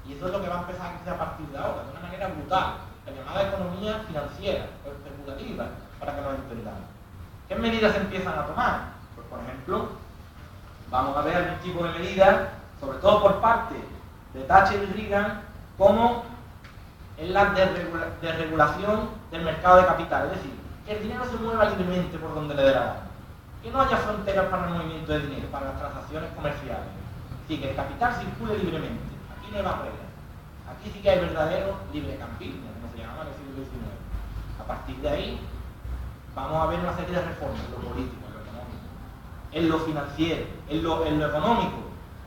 Y eso es lo que va a empezar a crecer a partir de ahora, de una manera brutal. La llamada economía financiera o especulativa, para que nos entendamos. ¿Qué medidas se empiezan a tomar? Pues, por ejemplo, vamos a ver algún tipo de medidas, sobre todo por parte de Thatcher y Reagan, como en la desregulación del mercado de capital. Es decir, que el dinero se mueva libremente por donde le dé la gana. Que no haya fronteras para el movimiento de dinero, para las transacciones comerciales. Sí, que el capital circule libremente. Aquí no hay barreras. Aquí sí que hay verdadero librecampismo, como se llamaba en el siglo XIX. A partir de ahí, vamos a ver una serie de reformas en lo político, en lo económico, en lo financiero, en lo económico.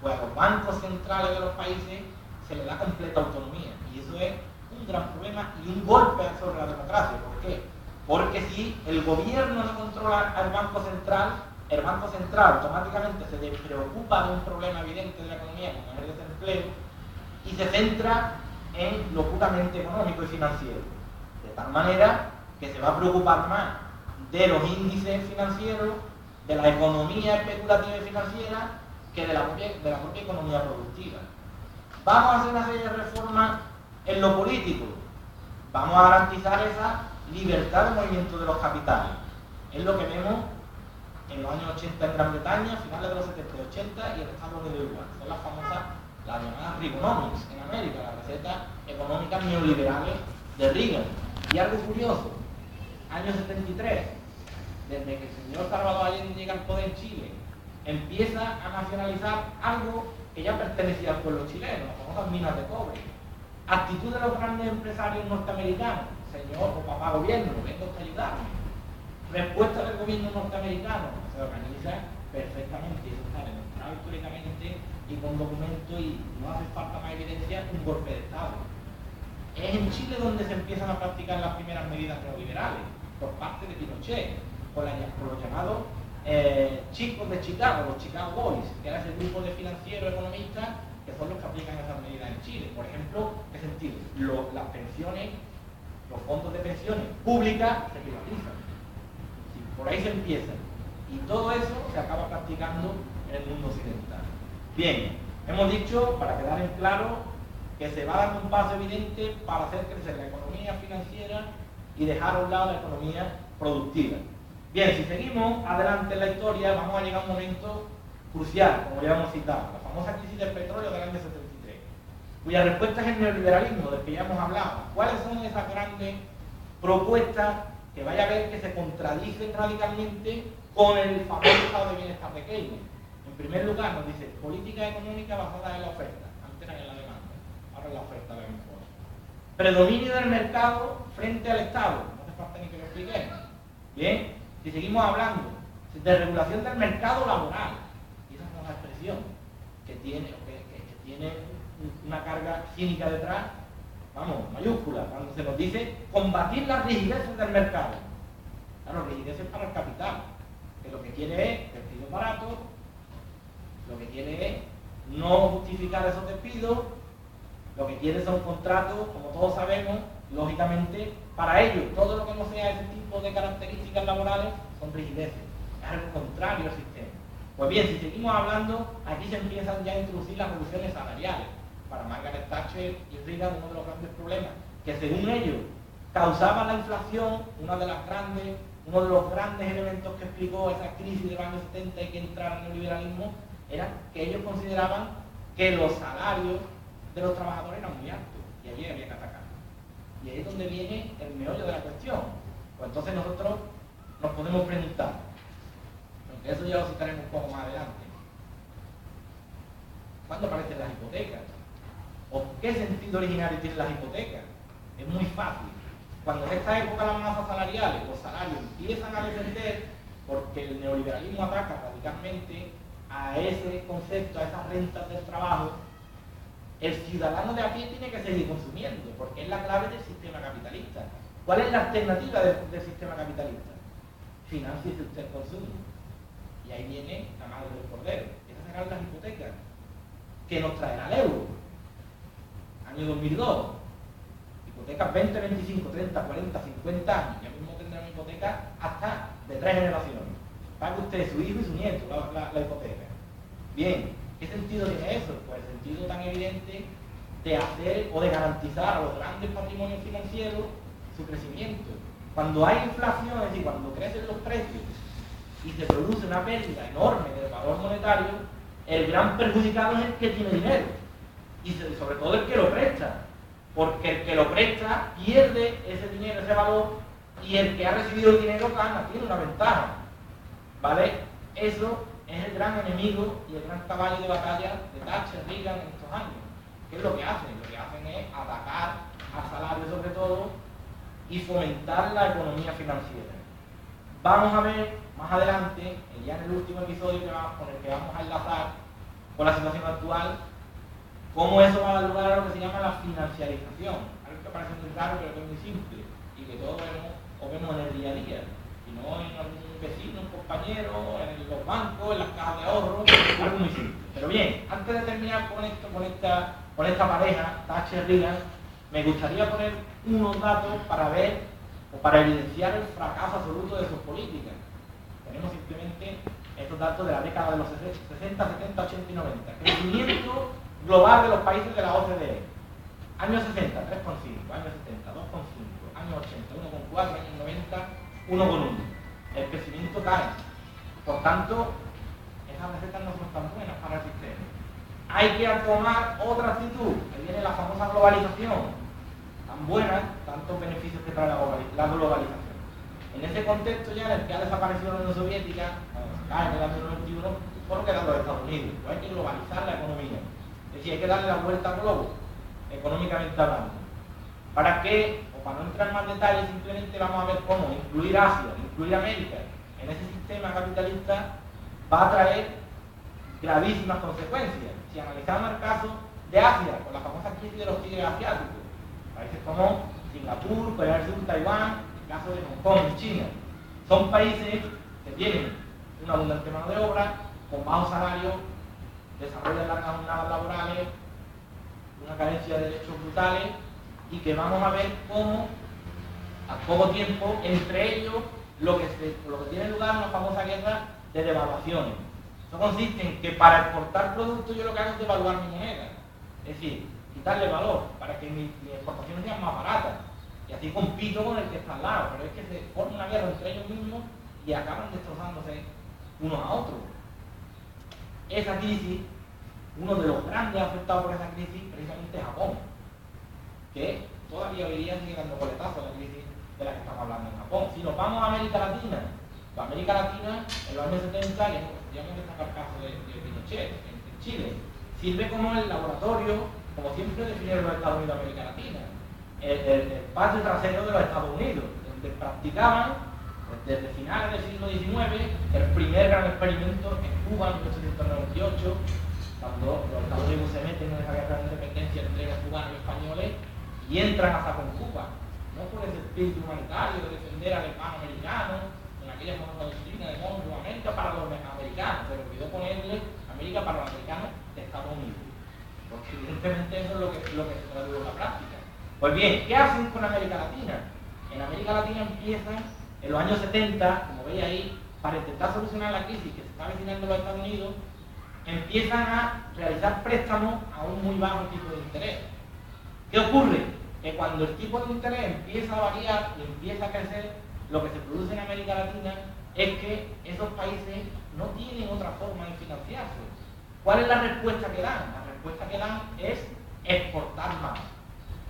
Pues a los bancos centrales de los países se les da completa autonomía. Y eso es un gran problema y un golpe sobre la democracia. ¿Por qué? Porque si el gobierno no controla al Banco Central, el Banco Central automáticamente se despreocupa de un problema evidente de la economía como el desempleo y se centra en lo puramente económico y financiero. De tal manera que se va a preocupar más de los índices financieros, de la economía especulativa y financiera, que de la propia economía productiva. Vamos a hacer una serie de reformas en lo político. Vamos a garantizar esa libertad de movimiento de los capitales. Es lo que vemos en los años 80 en Gran Bretaña, finales de los 70 y 80 y en Estados Unidos igual. Son las famosas, las llamadas Reaganomics en América, las recetas económicas neoliberales de Reagan. Y algo curioso, año 73, desde que el señor Salvador Allende llega al poder en Chile, empieza a nacionalizar algo que ya pertenecía al pueblo chileno, las famosas minas de cobre. Actitud de los grandes empresarios norteamericanos: señor o papá gobierno, vengo a ayudarme. Respuesta del gobierno norteamericano: se organiza perfectamente, eso está demostrado históricamente y con documentos, y no hace falta más evidencia, un golpe de Estado. Es en Chile donde se empiezan a practicar las primeras medidas neoliberales por parte de Pinochet, por los llamados chicos de Chicago, los Chicago Boys, que era ese grupo de financieros economistas que son los que aplican esas medidas en Chile. Por ejemplo, ¿qué sentido? Las pensiones, los fondos de pensiones públicas se privatizan. Sí, por ahí se empieza. Y todo eso se acaba practicando en el mundo occidental. Bien, hemos dicho, para quedar en claro, que se va dando un paso evidente para hacer crecer la economía financiera y dejar a un lado la economía productiva. Bien, si seguimos adelante en la historia, vamos a llegar a un momento crucial, como ya hemos citado, la famosa crisis del petróleo del año 73, cuya respuesta es el neoliberalismo, del que ya hemos hablado. ¿Cuáles son esas grandes propuestas que vaya a ver que se contradicen radicalmente con el famoso estado de bienestar de Keynes? En primer lugar, nos dice política económica basada en la oferta, antes era en la demanda, ahora en la oferta de la mejor. Predominio del mercado frente al Estado, no hace falta ni que lo expliquemos. Bien, si seguimos hablando de regulación del mercado laboral, y esa es una expresión que tiene una carga cínica detrás, vamos, mayúscula, cuando se nos dice combatir las rigideces del mercado. Claro, rigideces para el capital, que lo que quiere es despidos baratos, lo que quiere es no justificar esos despidos, lo que quiere son contratos, como todos sabemos, lógicamente, para ellos, todo lo que no sea ese tipo de características laborales son rigideces, es algo contrario al sistema. Pues bien, si seguimos hablando, aquí se empiezan ya a introducir las reducciones salariales. Para Margaret Thatcher y Reagan, uno de los grandes problemas, que según ellos causaban la inflación, uno de los grandes elementos que explicó esa crisis de los años 70 y que entrara en el neoliberalismo, era que ellos consideraban que los salarios de los trabajadores eran muy altos y allí había que atacar. Y ahí es donde viene el meollo de la cuestión. Pues entonces nosotros nos podemos preguntar, aunque eso ya lo citaremos un poco más adelante, ¿cuándo aparecen las hipotecas? ¿O qué sentido originario tienen las hipotecas? Es muy fácil. Cuando en esta época las masas salariales, los salarios empiezan a descender porque el neoliberalismo ataca radicalmente a ese concepto, a esas rentas del trabajo, el ciudadano de a pie tiene que seguir consumiendo, porque es la clave del sistema capitalista. ¿Cuál es la alternativa del sistema capitalista? Financiese usted el consumo. Y ahí viene la madre del cordero. Esas serán las hipotecas que nos traerá el euro. Año 2002. Hipotecas 20, 25, 30, 40, 50 años. Ya mismo tendrán hipotecas hasta de 3 generaciones. Pague usted, su hijo y su nieto la hipoteca. Bien, ¿qué sentido tiene eso? Pues el sentido tan evidente de hacer o de garantizar a los grandes patrimonios financieros su crecimiento. Cuando hay inflación, es decir, cuando crecen los precios y se produce una pérdida enorme del valor monetario, el gran perjudicado es el que tiene dinero y sobre todo el que lo presta, porque el que lo presta pierde ese dinero, ese valor, y el que ha recibido el dinero gana, tiene una ventaja, ¿vale? Eso es el gran enemigo y el gran caballo de batalla de Thatcher, Reagan en estos años. ¿Qué es lo que hacen? Lo que hacen es atacar al salario sobre todo y fomentar la economía financiera. Vamos a ver más adelante, ya en el último episodio con el que vamos a enlazar con la situación actual, cómo eso va a dar lugar a lo que se llama la financiarización. Algo que parece muy raro pero que es muy simple y que todos hemos o vemos en el día a día, sino en algún vecino, un compañero, en los bancos, en las cajas de ahorro, algo muy simple. Pero bien, antes de terminar con esta pareja, Thatcher-Reagan, me gustaría poner unos datos para ver o para evidenciar el fracaso absoluto de sus políticas. Tenemos simplemente estos datos de la década de los 60, 70, 80 y 90. Crecimiento global de los países de la OCDE. Años 60, 3,5. Años 70, 2,5. Años 80, 1,4. Años 90, 1,1. El crecimiento cae. Por tanto, esas recetas no son tan buenas para el sistema. Hay que tomar otra actitud. Ahí viene la famosa globalización. Tan buena, tantos beneficios que trae la globalización. En ese contexto ya en el que ha desaparecido la Unión Soviética, cae en el año 91, solo quedan los Estados Unidos. Pues hay que globalizar la economía. Es decir, hay que darle la vuelta al globo, económicamente hablando. ¿Para qué? O para no entrar en más detalles, simplemente vamos a ver cómo incluir Asia, incluir América en ese sistema capitalista va a traer gravísimas consecuencias. Si analizamos el caso de Asia, con la famosa crisis de los tigres asiáticos, países como Singapur, Corea del Sur, Taiwán, el caso de Hong Kong y China, son países que tienen una abundante mano de obra, con bajos salarios, desarrollan largas jornadas laborales, una carencia de derechos brutales, y que vamos a ver cómo a poco tiempo, entre ellos, lo que tiene lugar es una famosa guerra de devaluaciones. Eso consiste en que para exportar productos yo lo que hago es devaluar mi moneda, es decir, quitarle valor para que mis exportaciones sean más baratas, y así compito con el que está al lado, pero es que se forma una guerra entre ellos mismos y acaban destrozándose unos a otros. Esa crisis, uno de los grandes afectados por esa crisis, precisamente es Japón, que todavía hoy día sigue dando coletazos a la crisis de la que estamos hablando en Japón. Si nos vamos a América Latina, en los años 70, y efectivamente está el caso de Pinochet en Chile, sirve como el laboratorio, como siempre definieron los Estados Unidos de América Latina, el patio trasero de los Estados Unidos, donde practicaban desde finales del siglo XIX el primer gran experimento en Cuba en 1898, cuando los Estados Unidos se meten en esa guerra de independencia entre los cubanos y españoles y entran hasta con Cuba, no por ese espíritu humanitario de defender al hermano americano, en aquella famosa doctrina de Monroe, América para los americanos, se le olvidó ponerle América para los americanos de Estados Unidos, porque evidentemente eso es lo que se traduce en la práctica. Pues bien, ¿qué hacen con América Latina? En América Latina empiezan, en los años 70, como veis ahí, para intentar solucionar la crisis que se está avecinando en los Estados Unidos, empiezan a realizar préstamos a un muy bajo tipo de interés. ¿Qué ocurre? Que cuando el tipo de interés empieza a variar y empieza a crecer, lo que se produce en América Latina es que esos países no tienen otra forma de financiarse. ¿Cuál es la respuesta que dan? La respuesta que dan es exportar más.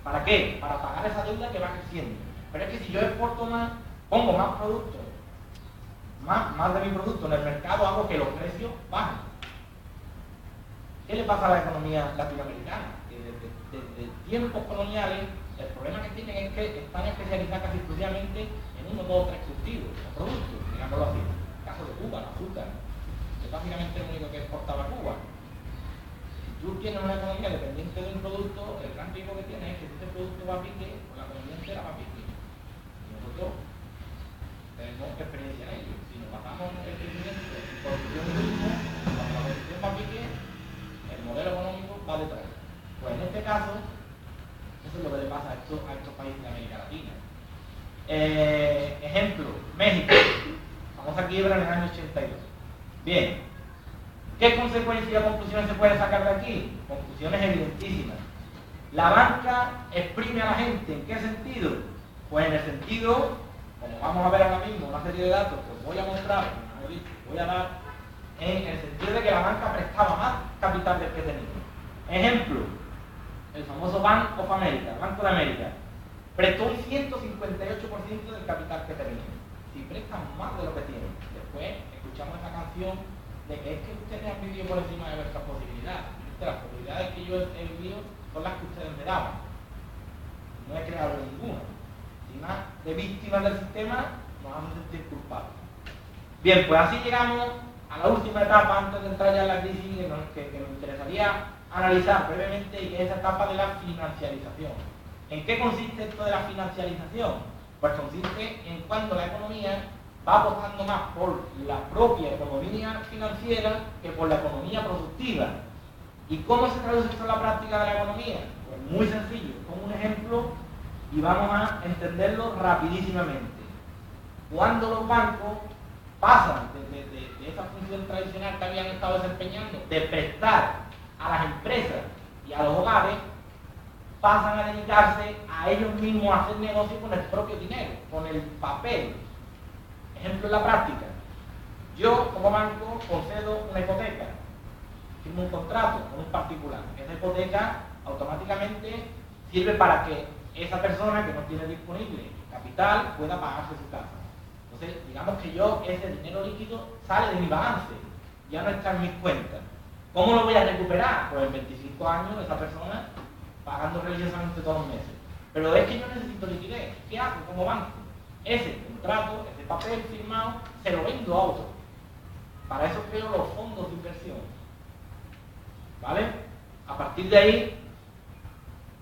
¿Para qué? Para pagar esa deuda que va creciendo. Pero es que si yo exporto más, pongo más productos, más de mi producto en el mercado, hago que los precios bajen. ¿Qué le pasa a la economía latinoamericana? Que desde tiempos coloniales, el problema que tienen es que están especializadas casi exclusivamente en 1, 2, 3 cultivos o productos, digámoslo así. El caso de Cuba, el azúcar, que es básicamente lo único que exportaba Cuba. Si tú tienes una economía dependiente de un producto, el gran riesgo que tienes es que este producto va a pique, o la economía entera va a pique. Y nosotros tenemos experiencia en ello. Si nos basamos en el crecimiento en producción de turismo, cuando la producción va a pique, el modelo económico va detrás. Pues en este caso, eso es lo que le pasa a estos países de América Latina. Ejemplo, México, famosa quiebra en el año 82. Bien, ¿qué consecuencias o conclusiones se pueden sacar de aquí? Conclusiones evidentísimas. La banca exprime a la gente, ¿en qué sentido? Pues en el sentido, como vamos a ver ahora mismo, una serie de datos que os voy a mostrar, voy a dar, en el sentido de que la banca prestaba más capital del que tenía. Ejemplo, el famoso Bank of America, Banco de América, prestó un 158% del capital que tenía. Si prestan más de lo que tienen. Después escuchamos esa canción de que es que ustedes han vivido por encima de vuestras posibilidades. Las posibilidades que yo he vivido son las que ustedes me daban. No he creado ninguna. Si más de víctimas del sistema nos hacen sentir culpables. Bien, pues así llegamos a la última etapa antes de entrar ya en la crisis que nos interesaría analizar brevemente, y que es esa etapa de la financialización. ¿En qué consiste esto de la financialización? Pues consiste en cuando la economía va apostando más por la propia economía financiera que por la economía productiva. ¿Y cómo se traduce esto en la práctica de la economía? Pues muy sencillo, pongo un ejemplo y vamos a entenderlo rapidísimamente. Cuando los bancos pasan de esa función tradicional que habían estado desempeñando, de prestar a las empresas y a los hogares, pasan a dedicarse a ellos mismos a hacer negocio con el propio dinero, con el papel. Ejemplo en la práctica. Yo, como banco, concedo una hipoteca, firmo un contrato con un particular. Esa hipoteca automáticamente sirve para que esa persona que no tiene disponible capital pueda pagarse su casa. Entonces, digamos que yo, ese dinero líquido sale de mi balance, ya no está en mis cuentas. ¿Cómo lo voy a recuperar? Pues en 25 años esa persona pagando religiosamente todos los meses. Pero es que yo necesito liquidez. ¿Qué hago como banco? Ese contrato, ese papel firmado, se lo vendo a otro. Para eso creo los fondos de inversión. ¿Vale? A partir de ahí,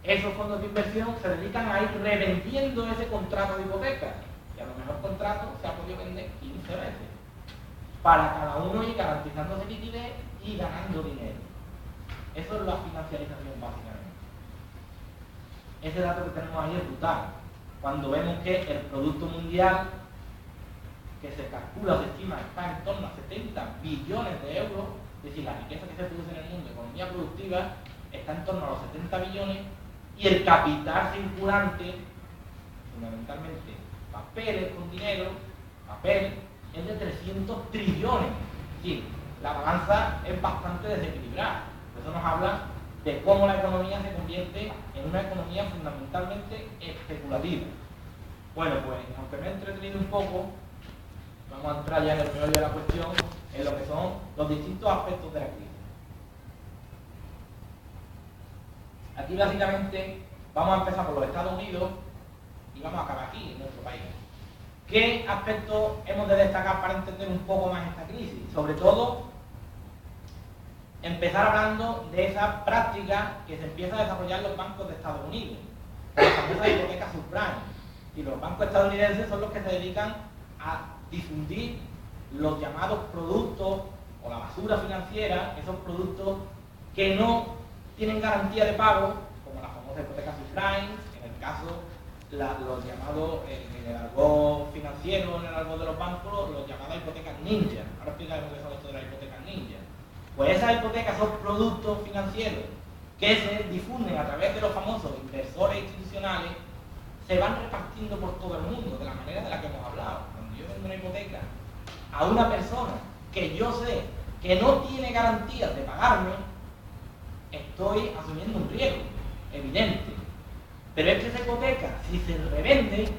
esos fondos de inversión se dedican a ir revendiendo ese contrato de hipoteca. Y a lo mejor contrato se ha podido vender 15 veces. Para cada uno ir garantizándose liquidez y ganando dinero. Eso es la financiarización básicamente. Ese dato que tenemos ahí es brutal. Cuando vemos que el Producto Mundial, que se calcula o se estima, está en torno a 70 billones de euros, es decir, la riqueza que se produce en el mundo, economía productiva, está en torno a los 70 billones, y el capital circulante, fundamentalmente papeles con dinero, papel, es de 300 trillones. Es decir, la balanza es bastante desequilibrada. Eso nos habla de cómo la economía se convierte en una economía fundamentalmente especulativa. Bueno, pues aunque me he entretenido un poco, vamos a entrar ya en el meollo de la cuestión, en lo que son los distintos aspectos de la crisis. Aquí básicamente vamos a empezar por los Estados Unidos y vamos a acabar aquí, en nuestro país. ¿Qué aspectos hemos de destacar para entender un poco más esta crisis? Sobre todo, empezar hablando de esa práctica que se empieza a desarrollar en los bancos de Estados Unidos, las famosas hipotecas subprime. Y los bancos estadounidenses son los que se dedican a difundir los llamados productos o la basura financiera, esos productos que no tienen garantía de pago, como la famosa hipoteca subprime, en el caso los llamados, en el argot financiero, en el argot de los bancos, los llamadas hipotecas ninja. Ahora explicaremos qué son esto de las hipotecas ninja. Pues esas hipotecas son productos financieros que se difunden a través de los famosos inversores institucionales, se van repartiendo por todo el mundo de la manera de la que hemos hablado. Cuando yo vendo una hipoteca a una persona que yo sé que no tiene garantías de pagarme, estoy asumiendo un riesgo evidente. Pero es que esa hipoteca, si se revende,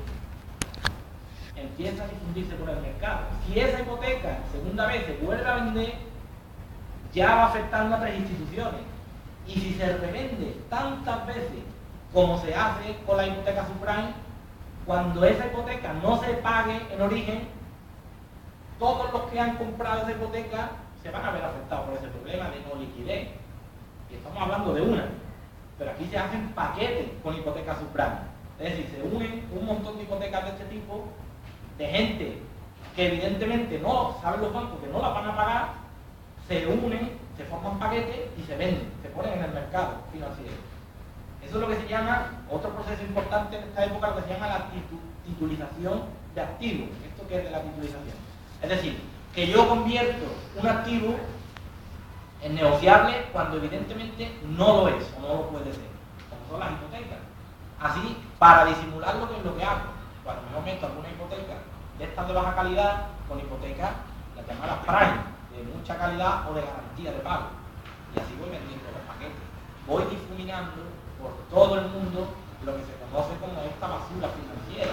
empieza a difundirse por el mercado. Si esa hipoteca segunda vez se vuelve a vender, ya va afectando a otras instituciones. Y si se revende tantas veces como se hace con la hipoteca subprime, cuando esa hipoteca no se pague en origen, todos los que han comprado esa hipoteca se van a ver afectados por ese problema de no liquidez. Y estamos hablando de una. Pero aquí se hacen paquetes con hipotecas subprime. Es decir, se unen un montón de hipotecas de este tipo, de gente que evidentemente no saben los bancos que no las van a pagar, se unen, se forman paquetes y se venden, se ponen en el mercado financiero. Eso es lo que se llama, otro proceso importante en esta época, lo que se llama la titulización de activos. ¿Esto qué es de la titulización? Es decir, que yo convierto un activo en negociable cuando evidentemente no lo es o no lo puede ser, como son las hipotecas. Así, para disimular lo que es lo que hago, cuando me meto alguna hipoteca de estas de baja calidad, con hipotecas, las llamadas prime, de mucha calidad o de garantía de pago. Y así voy vendiendo los paquetes. Voy difuminando por todo el mundo lo que se conoce como esta basura financiera.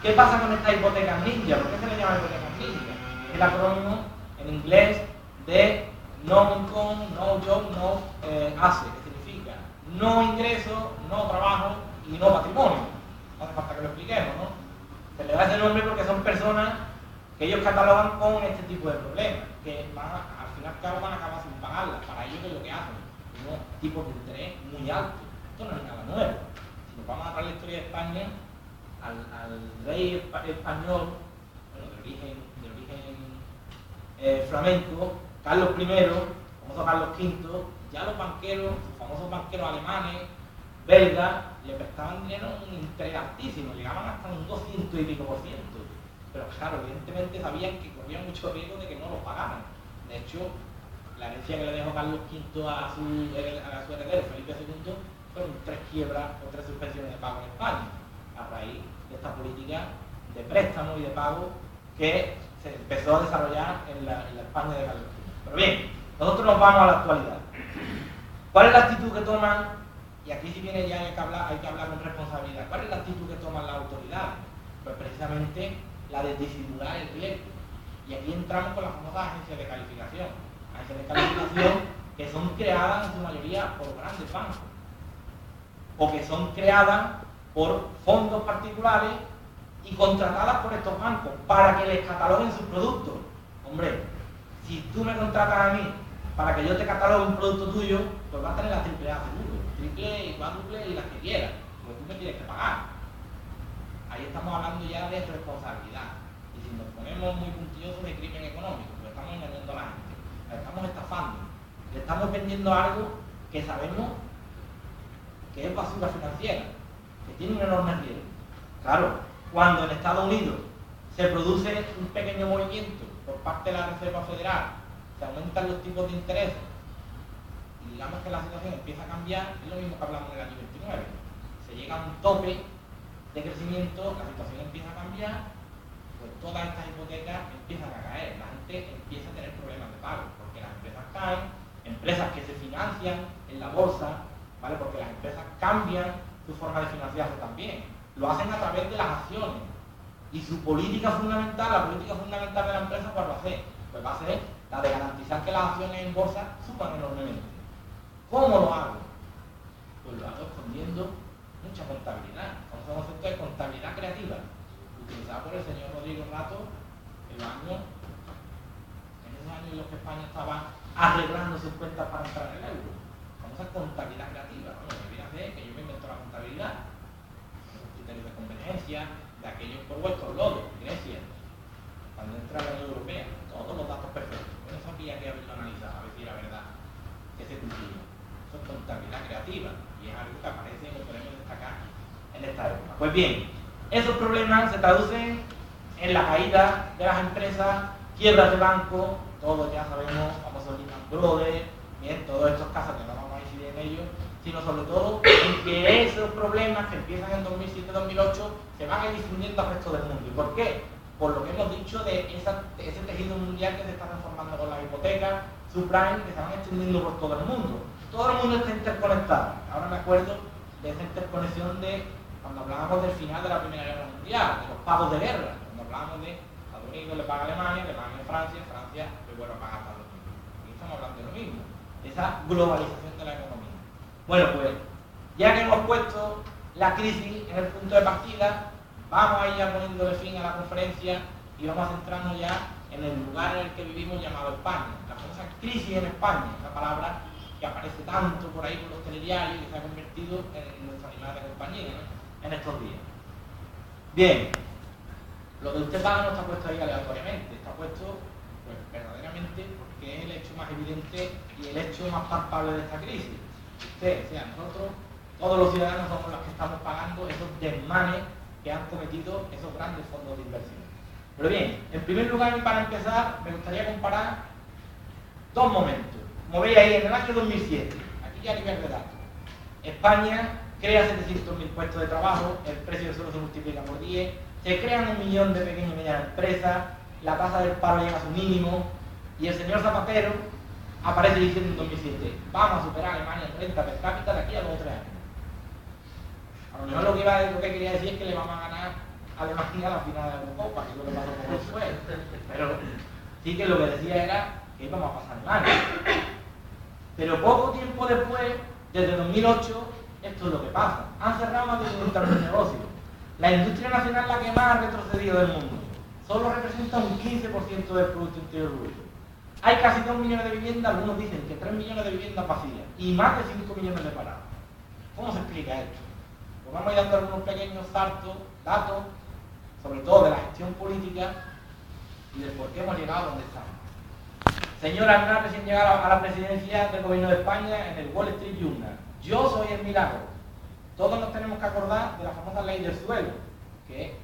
¿Qué pasa con estas hipotecas ninja? ¿Por qué se le llama hipotecas ninja? Es el acrónimo en inglés de no income, no job, no asset, que significa no ingreso, no trabajo y no patrimonio. No hace falta que lo expliquemos, ¿no? Se le da ese nombre porque son personas que ellos catalogan con este tipo de problemas, que al fin y al cabo van a acabar sin pagarlas. Para ellos es lo que hacen, unos tipos de interés muy altos. Esto no es nada nuevo. Si nos vamos a traer la historia de España, al rey español, bueno, de origen flamenco, Carlos I, famoso Carlos V, ya los banqueros, los famosos banqueros alemanes, belgas, le prestaban dinero a un interés altísimo, llegaban hasta un 200 y pico %. Pero claro, evidentemente sabían que corrían mucho riesgo de que no lo pagaran. De hecho, la herencia que le dejó Carlos V a su heredero, Felipe II, fueron 3 quiebras o 3 suspensiones de pago en España, a raíz de esta política de préstamo y de pago que se empezó a desarrollar en la España de Carlos V. Pero bien, nosotros nos vamos a la actualidad. ¿Cuál es la actitud que toman? Y aquí sí viene ya hay que hablar con responsabilidad. ¿Cuál es la actitud que toman las autoridades? Pues precisamente la de disimular el riesgo. Y aquí entramos con las famosas agencias de calificación. Agencias de calificación que son creadas en su mayoría por grandes bancos. O que son creadas por fondos particulares y contratadas por estos bancos para que les cataloguen sus productos. Hombre, si tú me contratas a mí para que yo te catalogue un producto tuyo, pues vas a tener la triple A seguro, triple y cuádruple y las que quieras, pues tú me tienes que pagar. Ahí estamos hablando ya de responsabilidad. Y si nos ponemos muy puntillosos de crimen económico, pues estamos engañando a la gente, la estamos estafando, le estamos vendiendo algo que sabemos que es basura financiera, que tiene un enorme riesgo. Claro, cuando en Estados Unidos se produce un pequeño movimiento por parte de la Reserva Federal, se aumentan los tipos de interés y digamos que la situación empieza a cambiar, es lo mismo que hablamos en el año 29. Se llega a un tope de crecimiento, la situación empieza a cambiar, pues todas estas hipotecas empiezan a caer, la gente empieza a tener problemas de pago, porque las empresas caen, empresas que se financian en la bolsa, ¿vale? Porque las empresas cambian su forma de financiarse también, lo hacen a través de las acciones. Y su política fundamental, la política fundamental de la empresa, ¿cuál va a ser? Pues va a ser la de garantizar que las acciones en bolsa suban enormemente. ¿Cómo lo hago? Pues lo hago escondiendo mucha contabilidad. Vamos a un concepto de contabilidad creativa, utilizada por el señor Rodrigo Rato en esos años en los que España estaba arreglando sus cuentas para entrar en el euro. Vamos a contabilidad creativa. Bueno, me viene a hacer que yo me invento la contabilidad. Los criterios de convergencia, de aquellos por vuestros lodos, Grecia, cuando entra la Unión Europea, todos los datos perfectos. Por eso había que haberlo analizado, a ver si era verdad que se cumplía. Eso es contabilidad creativa y es algo que aparece y lo podemos destacar en esta época. Pues bien, esos problemas se traducen en la caída de las empresas, quiebras de banco, todos ya sabemos, famosos Lehman Brothers, bien, todos estos casos que no vamos a incidir en ellos, sino sobre todo en que esos problemas que empiezan en 2007-2008 se van a ir difundiendo al resto del mundo. ¿Y por qué? Por lo que hemos dicho de ese tejido mundial que se está transformando con las hipotecas, subprime, que se van extendiendo por todo el mundo. Todo el mundo está interconectado. Ahora me acuerdo de esa interconexión de cuando hablábamos del final de la Primera Guerra Mundial, de los pagos de guerra, cuando hablábamos de Estados Unidos le paga a Alemania a Francia, Francia le vuelve a pagar a Estados Unidos. Aquí estamos hablando de lo mismo, de esa globalización de la economía. Bueno, pues ya que hemos puesto la crisis en el punto de partida, vamos a ir ya poniéndole fin a la conferencia y vamos a centrarnos ya en el lugar en el que vivimos llamado España. La famosa crisis en España, esa palabra que aparece tanto por ahí por los telediarios y que se ha convertido en nuestro animal de compañía, ¿no?, en estos días. Bien, lo que usted paga no está puesto ahí aleatoriamente, está puesto pues verdaderamente porque es el hecho más evidente y el hecho más palpable de esta crisis. Usted, o sea, nosotros, todos los ciudadanos somos los que estamos pagando esos desmanes que han cometido esos grandes fondos de inversión. Pero bien, en primer lugar y para empezar, me gustaría comparar dos momentos. Como veis ahí, en el año 2007, aquí ya a nivel de datos, España crea 700.000 puestos de trabajo, el precio de suelo se multiplica por 10, se crean 1 millón de pequeñas y medianas empresas, la tasa del paro llega a su mínimo, y el señor Zapatero aparece diciendo en 2007, vamos a superar a Alemania en renta per cápita de aquí a 2 o 3 años. A lo mejor lo que quería decir es que le vamos a ganar a Alemania a la final de la Eurocopa, que es lo que pasó con después. Pero sí que lo que decía era que íbamos a pasar mal. Pero poco tiempo después, desde 2008, esto es lo que pasa. Han cerrado más de 50.000 negocios. La industria nacional es la que más ha retrocedido del mundo. Solo representa un 15% del Producto Interior Bruto. Hay casi 2 millones de viviendas, algunos dicen que 3 millones de viviendas vacías y más de 5 millones de parados. ¿Cómo se explica esto? Pues vamos a ir dando algunos pequeños saltos datos, sobre todo de la gestión política y del por qué hemos llegado a donde estamos. Señor Aznar, recién llegado a la presidencia del Gobierno de España en el Wall Street Journal. Yo soy el milagro. Todos nos tenemos que acordar de la famosa ley del suelo, que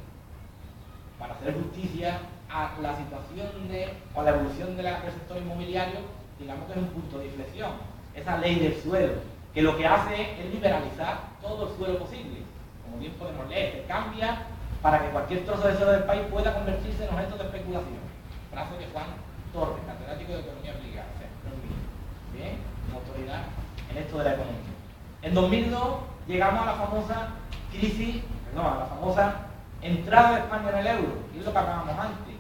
para hacer justicia a la situación o a la evolución del sector inmobiliario, digamos que es un punto de inflexión. Esa ley del suelo, que lo que hace es liberalizar todo el suelo posible. Como bien podemos leer, se cambia para que cualquier trozo de suelo del país pueda convertirse en objeto de especulación. Frase de Juan Torres, catedrático de Economía Aplicada, bien, como autoridad en esto de la economía. En 2002 llegamos a la famosa a la famosa entrada de España en el euro, y es lo que hablábamos antes.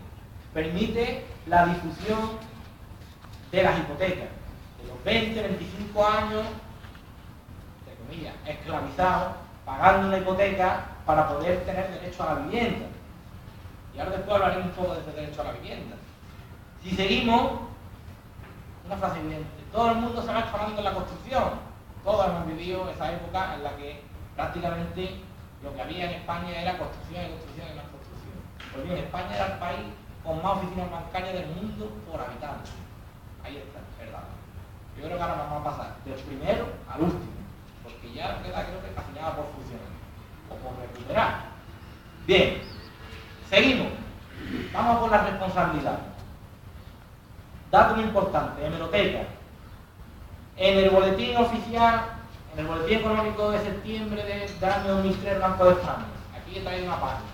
Permite la difusión de las hipotecas, de los 20, 25 años, entre comillas, esclavizados, pagando una hipoteca para poder tener derecho a la vivienda. Y ahora después hablaremos un poco de ese derecho a la vivienda. Si seguimos, una frase evidente, todo el mundo se va explorando en la construcción. Todos hemos vivido esa época en la que prácticamente lo que había en España era construcción y construcción y más construcción. Pues bien, España era el país con más oficinas bancarias del mundo por habitante. Ahí está, verdad. Yo creo que ahora vamos a pasar del primero al último, porque ya queda, creo que casi nada por funcionar o por recuperar. Bien, seguimos. Vamos por la responsabilidad. Dato muy importante, hemeroteca. En el boletín oficial, en el boletín económico de septiembre del año 2003 del Banco de España, aquí he traído una página,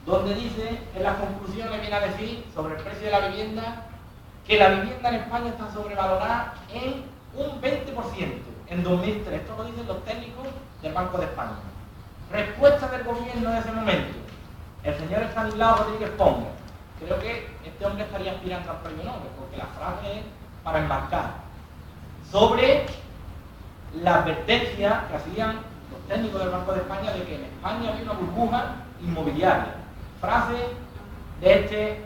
donde dice, en las conclusiones viene a decir sobre el precio de la vivienda, que la vivienda en España está sobrevalorada en un 20% en 2003. Esto lo dicen los técnicos del Banco de España. Respuesta del gobierno de ese momento, el señor Estanislao Rodríguez Ponga. Creo que este hombre estaría aspirando al premio Nobel, porque la frase es para enmarcar. Sobre la advertencia que hacían los técnicos del Banco de España de que en España había una burbuja inmobiliaria. Frase de este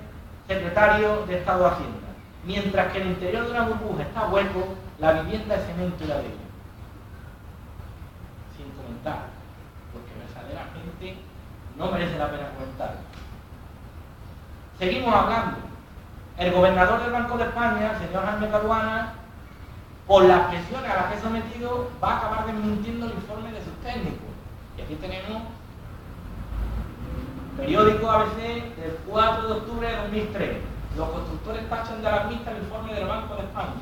secretario de Estado de Hacienda. Mientras que el interior de una burbuja está hueco, la vivienda es cemento y ladrillo. Sin comentar, porque verdaderamente no merece la pena comentar. Seguimos hablando. El gobernador del Banco de España, el señor Jaime Caruana, por las presiones a las que ha sometido, va a acabar desmintiendo el informe de sus técnicos. Y aquí tenemos periódico ABC del 4 de octubre de 2003. Los constructores tachan de alarmista el informe del Banco de España.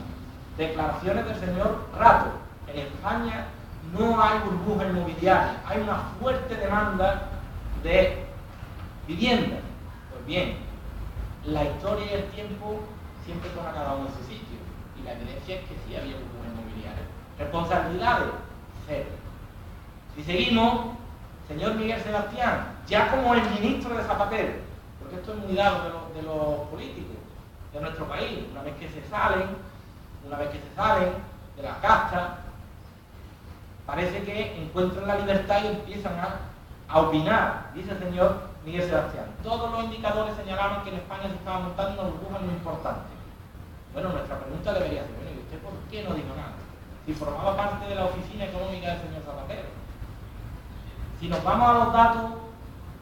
Declaraciones del señor Rato. En España no hay burbuja inmobiliaria, hay una fuerte demanda de vivienda. Pues bien, la historia y el tiempo siempre pone a cada uno en su sitio. Y la evidencia es que sí había burbuja inmobiliaria. Responsabilidades, cero. Si seguimos, señor Miguel Sebastián, ya como el ministro de Zapatero, porque esto es muy dado de los políticos de nuestro país, una vez que se salen de la casta, parece que encuentran la libertad y empiezan a opinar, dice el señor Miguel Sebastián. Todos los indicadores señalaban que en España se estaba montando una burbuja muy importante. Bueno, nuestra pregunta debería ser, bueno, ¿y usted por qué no dijo nada? Si formaba parte de la oficina económica del señor Zapatero. Si nos vamos a los datos,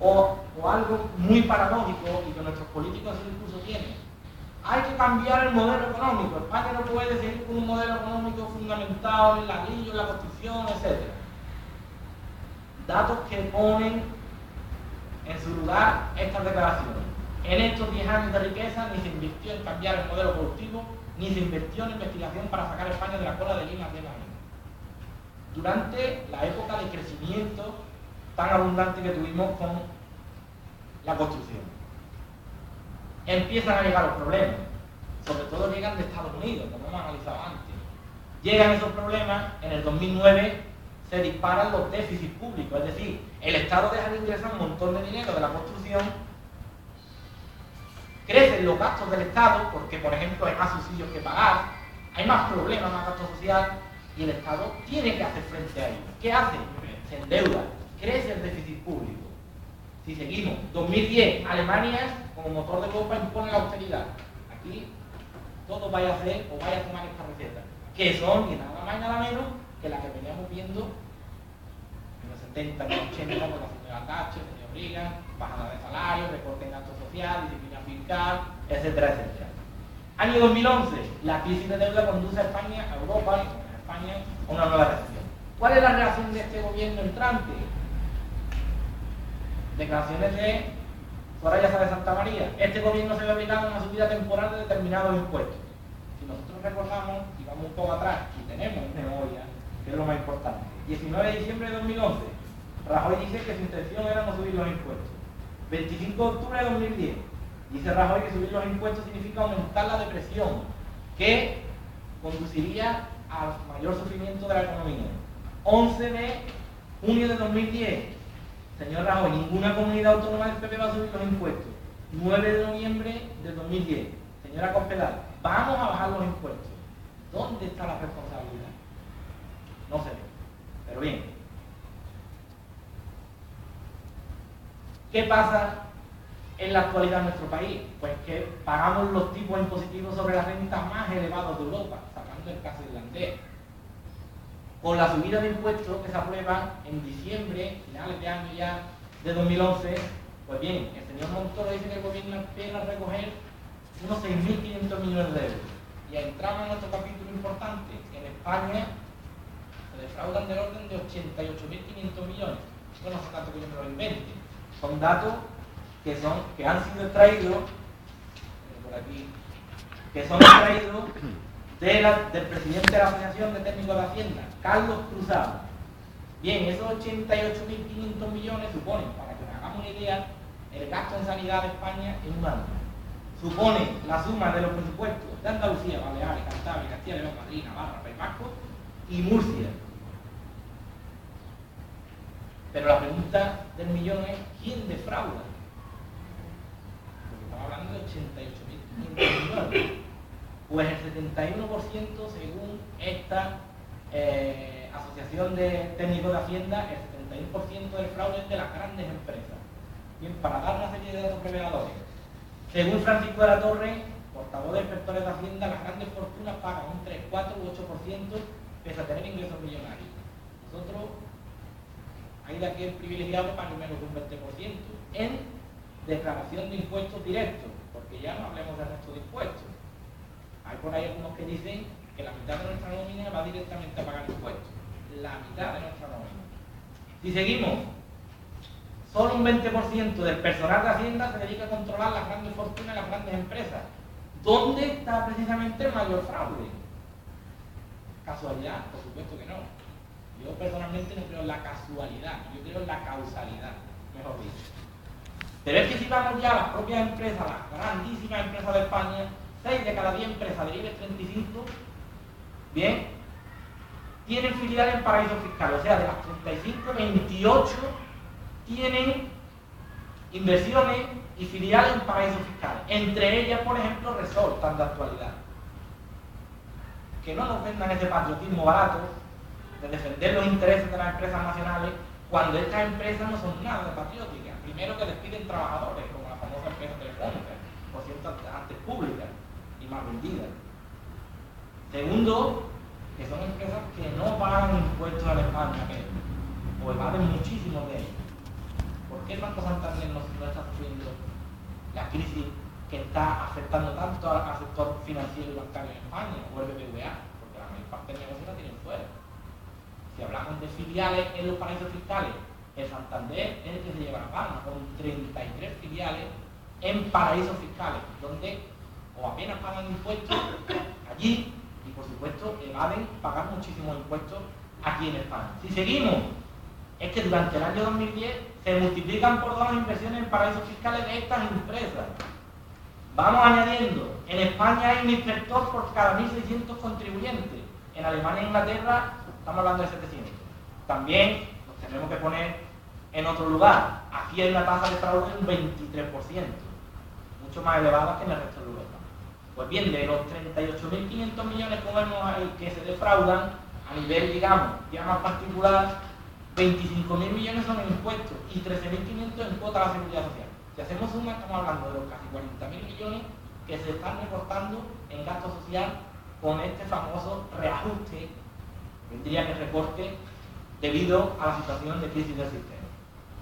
o algo muy paradójico y que nuestros políticos en incluso tienen, hay que cambiar el modelo económico. España no puede seguir con un modelo económico fundamentado en ladrillo, en la construcción, etc. Datos que ponen en su lugar estas declaraciones. En estos 10 años de riqueza ni se invirtió en cambiar el modelo productivo, ni se invirtió en investigación para sacar a España de la cola de Lima de la mina. Durante la época de crecimiento tan abundante que tuvimos con la construcción. Empiezan a llegar los problemas, sobre todo llegan de Estados Unidos, como hemos analizado antes. Llegan esos problemas, en el 2009 se disparan los déficits públicos, es decir, el Estado deja de ingresar un montón de dinero de la construcción, crecen los gastos del Estado, porque por ejemplo hay más subsidios que pagar, hay más problemas, más gasto social, y el Estado tiene que hacer frente a ello. ¿Qué hace? Se endeuda, crece el déficit público. Si seguimos, 2010, Alemania como motor de Europa impone la austeridad. Aquí todos vaya a hacer o vaya a tomar esta receta, que son ni nada más y nada menos que la que veníamos viendo en los 70, en los 80 con la señora Thatcher, el señor obligan, bajada de salarios, recorte en gasto social, disciplina fiscal, etcétera, etcétera. Año 2011, la crisis de deuda conduce a España, a Europa y a España a una nueva recesión. ¿Cuál es la reacción de este gobierno entrante? Declaraciones de Soraya Sáenz de Santa María. Este gobierno se ve obligado a una subida temporal de determinados impuestos. Si nosotros recordamos y vamos un poco atrás y tenemos memoria, que es lo más importante, 19 de diciembre de 2011, Rajoy dice que su intención era no subir los impuestos. 25 de octubre de 2010, dice Rajoy que subir los impuestos significa aumentar la depresión, que conduciría al mayor sufrimiento de la economía. 11 de junio de 2010, señor Rajoy, ninguna comunidad autónoma del PP va a subir los impuestos. 9 de noviembre de 2010, señora Cospedal, vamos a bajar los impuestos. ¿Dónde está la responsabilidad? No se ve. Pero bien, ¿qué pasa en la actualidad en nuestro país? Pues que pagamos los tipos impositivos sobre las rentas más elevados de Europa, sacando el caso irlandés. Con la subida de impuestos que se aprueba en diciembre, finales de año ya de 2011, pues bien, el señor Montoro dice que el gobierno espera recoger unos 6.500 millones de euros. Y entramos en otro capítulo importante. En España se defraudan del orden de 88.500 millones. Bueno, no son datos que yo me lo invente. Son datos que han sido extraídos, por aquí, que son extraídos del presidente de la Asociación de Técnicos de Hacienda, Carlos Cruzado. Bien, esos 88.500 millones suponen, para que nos hagamos una idea, el gasto en sanidad de España en un año. Supone la suma de los presupuestos de Andalucía, Baleares, Cantabria, Castilla y León, Madrid, Navarra, País Vasco y Murcia. Pero la pregunta del millón es, ¿quién defrauda? Porque estamos hablando de 88.500 millones. Pues el 71%, según esta Asociación de Técnicos de Hacienda, el 71% del fraude es de las grandes empresas. Bien, para dar una serie de datos reveladores. Según Francisco de la Torre, portavoz de inspectores de Hacienda, las grandes fortunas pagan un 3, 4 u 8% pese a tener ingresos millonarios. Nosotros, hay de aquel privilegiado para menos de un 20% en declaración de impuestos directos, porque ya no hablemos del resto de impuestos. Hay por ahí algunos que dicen que la mitad de nuestra nómina va directamente a pagar impuestos. La mitad de nuestra nómina. Si seguimos, solo un 20% del personal de Hacienda se dedica a controlar las grandes fortunas y las grandes empresas. ¿Dónde está precisamente el mayor fraude? ¿Casualidad? Por supuesto que no. Yo personalmente no creo en la casualidad, yo creo en la causalidad, mejor dicho. Pero es que si vamos ya a las propias empresas, las grandísimas empresas de España, 6 de cada 10 empresas del IBEX 35, bien, tienen filiales en paraísos fiscales. O sea, de las 35, 28 tienen inversiones y filiales en paraísos fiscales. Entre ellas, por ejemplo, Resol, tan de actualidad. Que no nos vendan ese patriotismo barato de defender los intereses de las empresas nacionales cuando estas empresas no son nada de patrióticas. Primero, que despiden trabajadores, como la famosa empresa telefónica, por cierto, antes pública y más vendida. Segundo, que son empresas que no pagan impuestos a España, o evaden muchísimo de ellos. ¿Por qué el Banco Santander no está sufriendo la crisis que está afectando tanto al sector financiero y bancario en España, o el BBVA? Porque la mayor parte del negocio la tienen fuera. Si hablamos de filiales en los paraísos fiscales, el Santander es el que se lleva la palma, con 33 filiales en paraísos fiscales, donde o apenas pagan impuestos allí y por supuesto evaden pagar muchísimos impuestos aquí en España. Si seguimos, es que durante el año 2010 se multiplican por 2 las inversiones en paraísos fiscales de estas empresas. Vamos añadiendo, en España hay un inspector por cada 1.600 contribuyentes, en Alemania e Inglaterra estamos hablando de 700. También nos tenemos que poner en otro lugar. Aquí hay una tasa de fraude de un 23%, mucho más elevada que en el resto de Europa. Pues bien, de los 38.500 millones como vemos ahí que se defraudan, a nivel, digamos, ya más particular, 25.000 millones son en impuestos y 13.500 en cuota a la seguridad social. Si hacemos suma, estamos hablando de los casi 40.000 millones que se están recortando en gasto social con este famoso reajuste, tendría que recorte debido a la situación de crisis del sistema.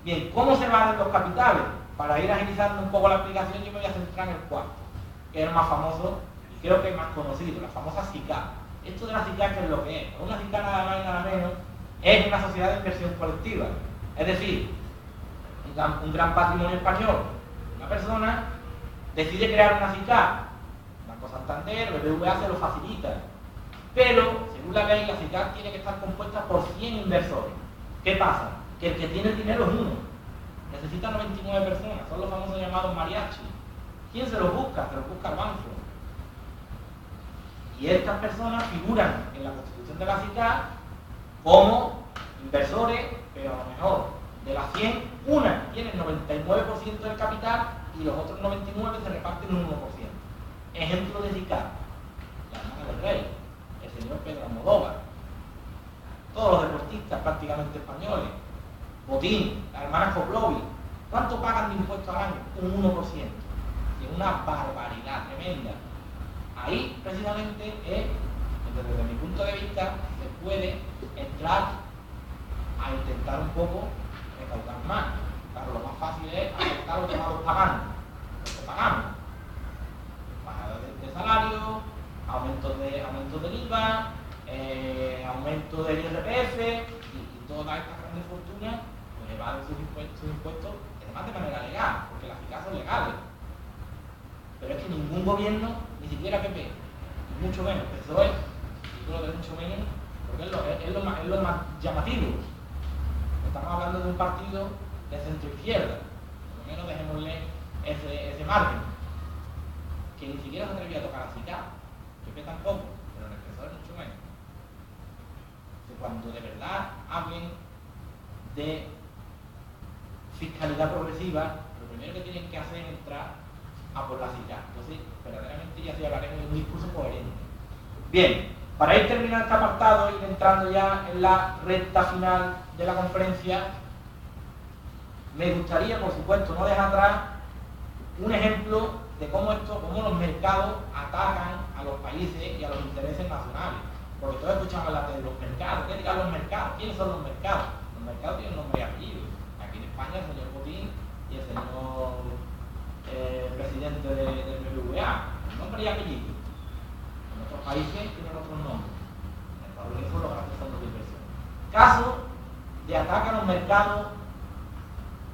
Bien, ¿cómo se valen los capitales? Para ir agilizando un poco la explicación, yo me voy a centrar en el cuarto, que es el más famoso y creo que el más conocido, la famosa SICAV. Esto de la SICAV, ¿qué es lo que es? Una SICAV nada más y nada menos es una sociedad de inversión colectiva. Es decir, un gran patrimonio español. Una persona decide crear una SICAV. Banco Santander, BBVA se lo facilita. Pero, según la ley, la SICAV tiene que estar compuesta por 100 inversores. ¿Qué pasa? Que el que tiene el dinero es uno. Necesita 99 personas. Son los famosos llamados mariachi. ¿Quién se los busca? Se los busca el banco. Y estas personas figuran en la constitución de la SICAV como inversores, pero a lo mejor de las 100, una tiene el 99% del capital y los otros 99 se reparten un 1%. Ejemplo de SICAV: la hermana del rey, el señor Pedro Almodóvar, todos los deportistas prácticamente españoles, Botín, la hermana Koplovi. ¿Cuánto pagan de impuestos al año? Un 1%. Y es una barbaridad tremenda. Ahí precisamente es, desde mi punto de vista, se puede entrar a intentar un poco recaudar más. Claro, lo más fácil es aceptar lo que vamos pagando, lo que pagamos. Bajada de salario, aumento del IVA, aumento del IRPF y todas estas grandes fortunas pues evaden sus impuestos además de manera legal, porque las SICAV son legales. Pero es que ningún gobierno, ni siquiera PP, y mucho menos PSOE, y todo lo de mucho menos, porque es lo más llamativo. Estamos hablando de un partido de centro-izquierda, por lo menos dejémosle ese margen, que ni siquiera se atrevía a tocar a SICAV, PP tampoco, pero en el PSOE mucho menos. Cuando de verdad hablen de fiscalidad progresiva, lo primero que tienen que hacer es entrar a por la SICAV. Entonces, verdaderamente ya sí hablaremos de un discurso coherente. Bien, para ir terminando este apartado, ir entrando ya en la recta final de la conferencia, me gustaría, por supuesto, no dejar atrás un ejemplo de cómo los mercados atacan a los países y a los intereses nacionales. Porque todos escuchamos la de los mercados. ¿Qué digan los mercados? ¿Quiénes son los mercados? Los mercados tienen nombre y apellido. Aquí en España el señor Botín y el señor presidente del BBVA. Nombre y apellido. En otros países tienen otros nombres. En Estados Unidos son los grandes fondos de inversión. Caso de ataque a los mercados,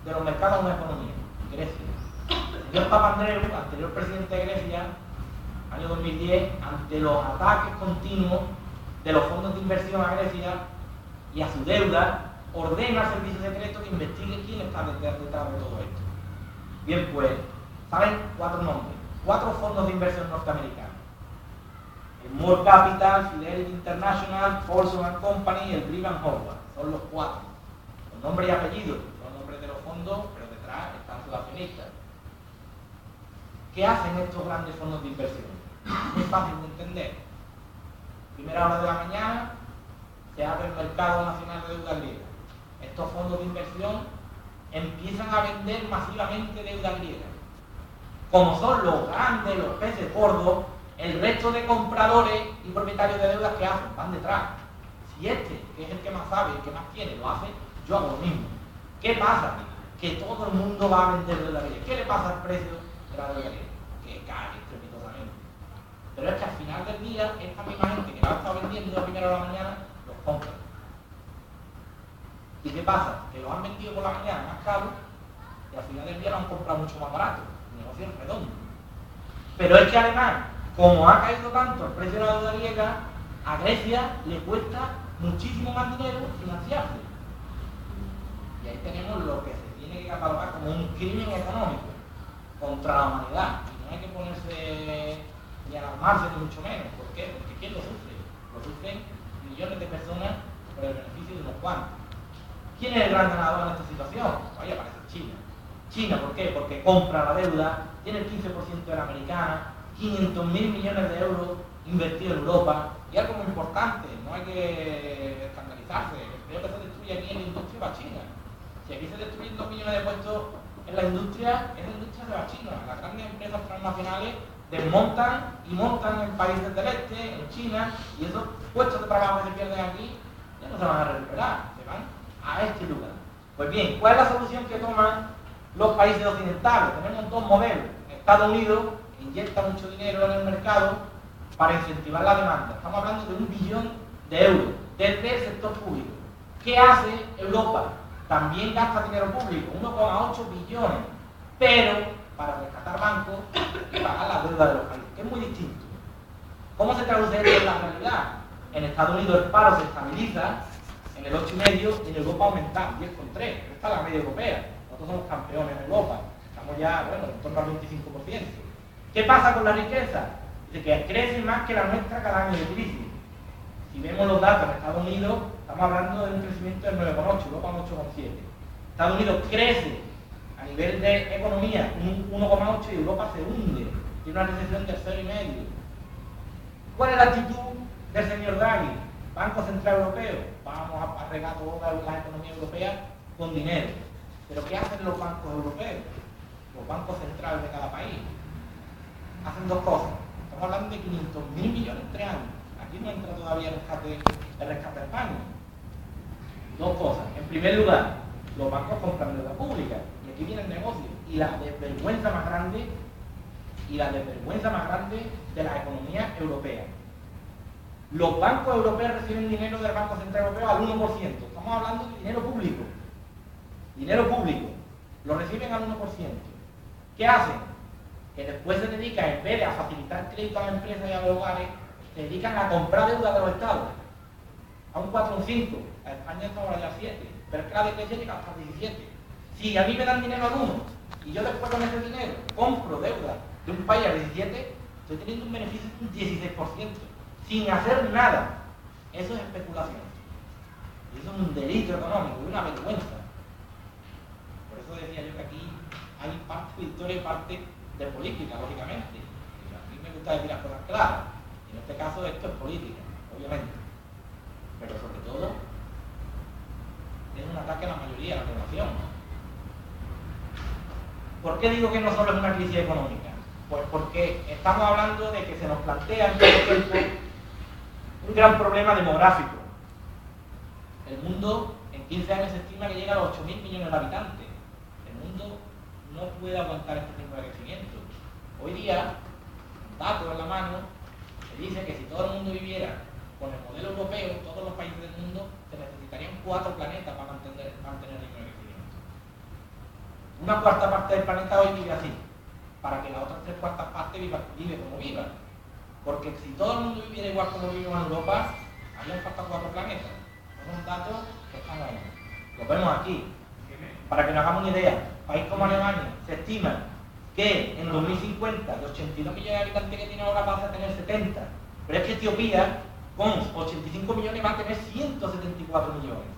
de los mercados a una economía. Grecia. El señor Papandreou, anterior presidente de Grecia, año 2010, ante los ataques continuos de los fondos de inversión a Grecia y a su deuda, ordena al servicio secreto que investigue quién está detrás de todo esto. Bien, pues, ¿saben? 4 nombres, 4 fondos de inversión norteamericanos: el Moore Capital, Fidelity International, Folsom & Company y el Brigham Howard. Son los 4. Los nombres y apellidos son nombres de los fondos, pero detrás están sus accionistas. ¿Qué hacen estos grandes fondos de inversión? Muy fácil de entender. Primera hora de la mañana se abre el mercado nacional de deuda griega. Estos fondos de inversión empiezan a vender masivamente deuda griega. Como son los grandes, los peces gordos, el resto de compradores y propietarios de deudas que hacen, van detrás. Si este, que es el que más sabe, el que más tiene, lo hace, yo hago lo mismo. ¿Qué pasa? Que todo el mundo va a vender deuda griega. ¿Qué le pasa al precio de la deuda griega? Que cae estrepitosamente. Pero es que al final del día, esta misma gente que la ha estado vendiendo a primera hora de la mañana, los compra. ¿Y qué pasa? Que los han vendido por la mañana más caro y al final del día lo han comprado mucho más barato. El negocio es redondo. Pero es que además, como ha caído tanto el precio de la deuda griega, a Grecia le cuesta muchísimo más dinero financiarse. Y ahí tenemos lo que se tiene que catalogar como un crimen económico contra la humanidad. Y no hay que ponerse ni alarmarse ni mucho menos. ¿Por qué? Porque ¿quién lo sufre? Lo sufren millones de personas por el beneficio de unos cuantos. ¿Quién es el gran ganador en esta situación? Ahí aparece China. China, ¿por qué? Porque compra la deuda, tiene el 15% de la americana, 500.000 millones de euros invertidos en Europa. Y algo muy importante, no hay que escandalizarse. El empleo que se destruye aquí en la industria va a China. Si aquí se destruyen 2 millones de puestos en la industria, esa industria se va a China. Las grandes empresas transnacionales desmontan y montan en países del este, en China, y esos puestos de trabajo que se pierden aquí ya no se van a recuperar, se van a este lugar. Pues bien, ¿cuál es la solución que toman los países occidentales? Tenemos dos modelos. Estados Unidos inyecta mucho dinero en el mercado para incentivar la demanda. Estamos hablando de 1 billón de euros desde el sector público. ¿Qué hace Europa? También gasta dinero público, 1,8 billones, pero para rescatar bancos y pagar la deuda de los países, que es muy distinto. ¿Cómo se traduce esto en la realidad? En Estados Unidos el paro se estabiliza en el 8,5 y en Europa aumenta 10,3. Esta es la media europea. Nosotros somos campeones en Europa. Estamos ya, bueno, en torno al 25%. ¿Qué pasa con la riqueza? Dice que crece más que la nuestra cada año de crisis. Si vemos los datos en Estados Unidos, estamos hablando de un crecimiento del 9,8, Europa un 8,7. Estados Unidos crece a nivel de economía un 1,8 y Europa se hunde. Tiene una recesión del 0,5. ¿Cuál es la actitud del señor Draghi? Banco Central Europeo. Vamos a regar toda la economía europea con dinero. ¿Pero qué hacen los bancos europeos? Los bancos centrales de cada país. Hacen dos cosas. Estamos hablando de 500.000 millones en 3 años. Aquí no entra todavía el rescate de España. Dos cosas. En primer lugar, los bancos compran deuda pública. Y aquí viene el negocio. Y la desvergüenza más grande de la economía europea. Los bancos europeos reciben dinero del Banco Central Europeo al 1%. Estamos hablando de dinero público. Dinero público. Lo reciben al 1%. ¿Qué hacen? Que después se dedican, en vez de a facilitar crédito a las empresas y a los hogares, se dedican a comprar deuda de los estados. A un 4 o un 5. A España está ahora ya 7. Pero es que la de Grecia llega hasta 17. Si a mí me dan dinero al 1 y yo después con ese dinero compro deuda de un país a 17, estoy teniendo un beneficio de un 16%. Sin hacer nada. Eso es especulación. Y eso es un delito económico y una vergüenza. Por eso decía yo que aquí hay parte de historia y parte de política, lógicamente. Y a mí me gusta decir las cosas claras. Y en este caso esto es política, obviamente. Pero sobre todo es un ataque a la mayoría de la población. ¿Por qué digo que no solo es una crisis económica? Pues porque estamos hablando de que se nos plantea en todo tiempo un gran problema demográfico. El mundo en 15 años se estima que llega a los 8.000 millones de habitantes. El mundo no puede aguantar este tipo de crecimiento. Hoy día, datos en la mano, se dice que si todo el mundo viviera con el modelo europeo, todos los países del mundo, se necesitarían 4 planetas para mantener el ritmo de crecimiento. Una cuarta parte del planeta hoy vive así, para que las otras 3/4 partes vive como viva. Porque si todo el mundo viviera igual como vivimos en Europa, harían falta 4 planetas. Son datos que están ahí. Los vemos aquí. Para que nos hagamos una idea, país como Alemania se estima que en 2050 de 82 millones de habitantes que tiene ahora va a tener 70. Pero es que Etiopía con 85 millones va a tener 174 millones.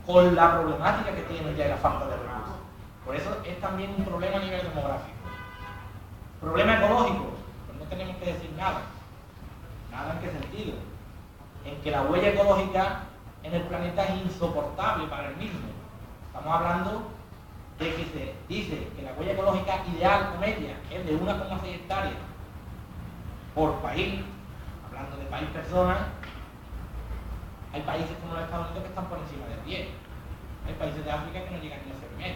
Con la problemática que tiene ya la falta de recursos. Por eso es también un problema a nivel demográfico. Problema ecológico, pues no tenemos que decir nada. ¿Nada en qué sentido? En que la huella ecológica en el planeta es insoportable para el mismo. Estamos hablando de que se dice que la huella ecológica ideal o media es de 1,6 hectáreas por país, hablando de país persona. Hay países como los Estados Unidos que están por encima de 10. Hay países de África que no llegan ni a 0,5.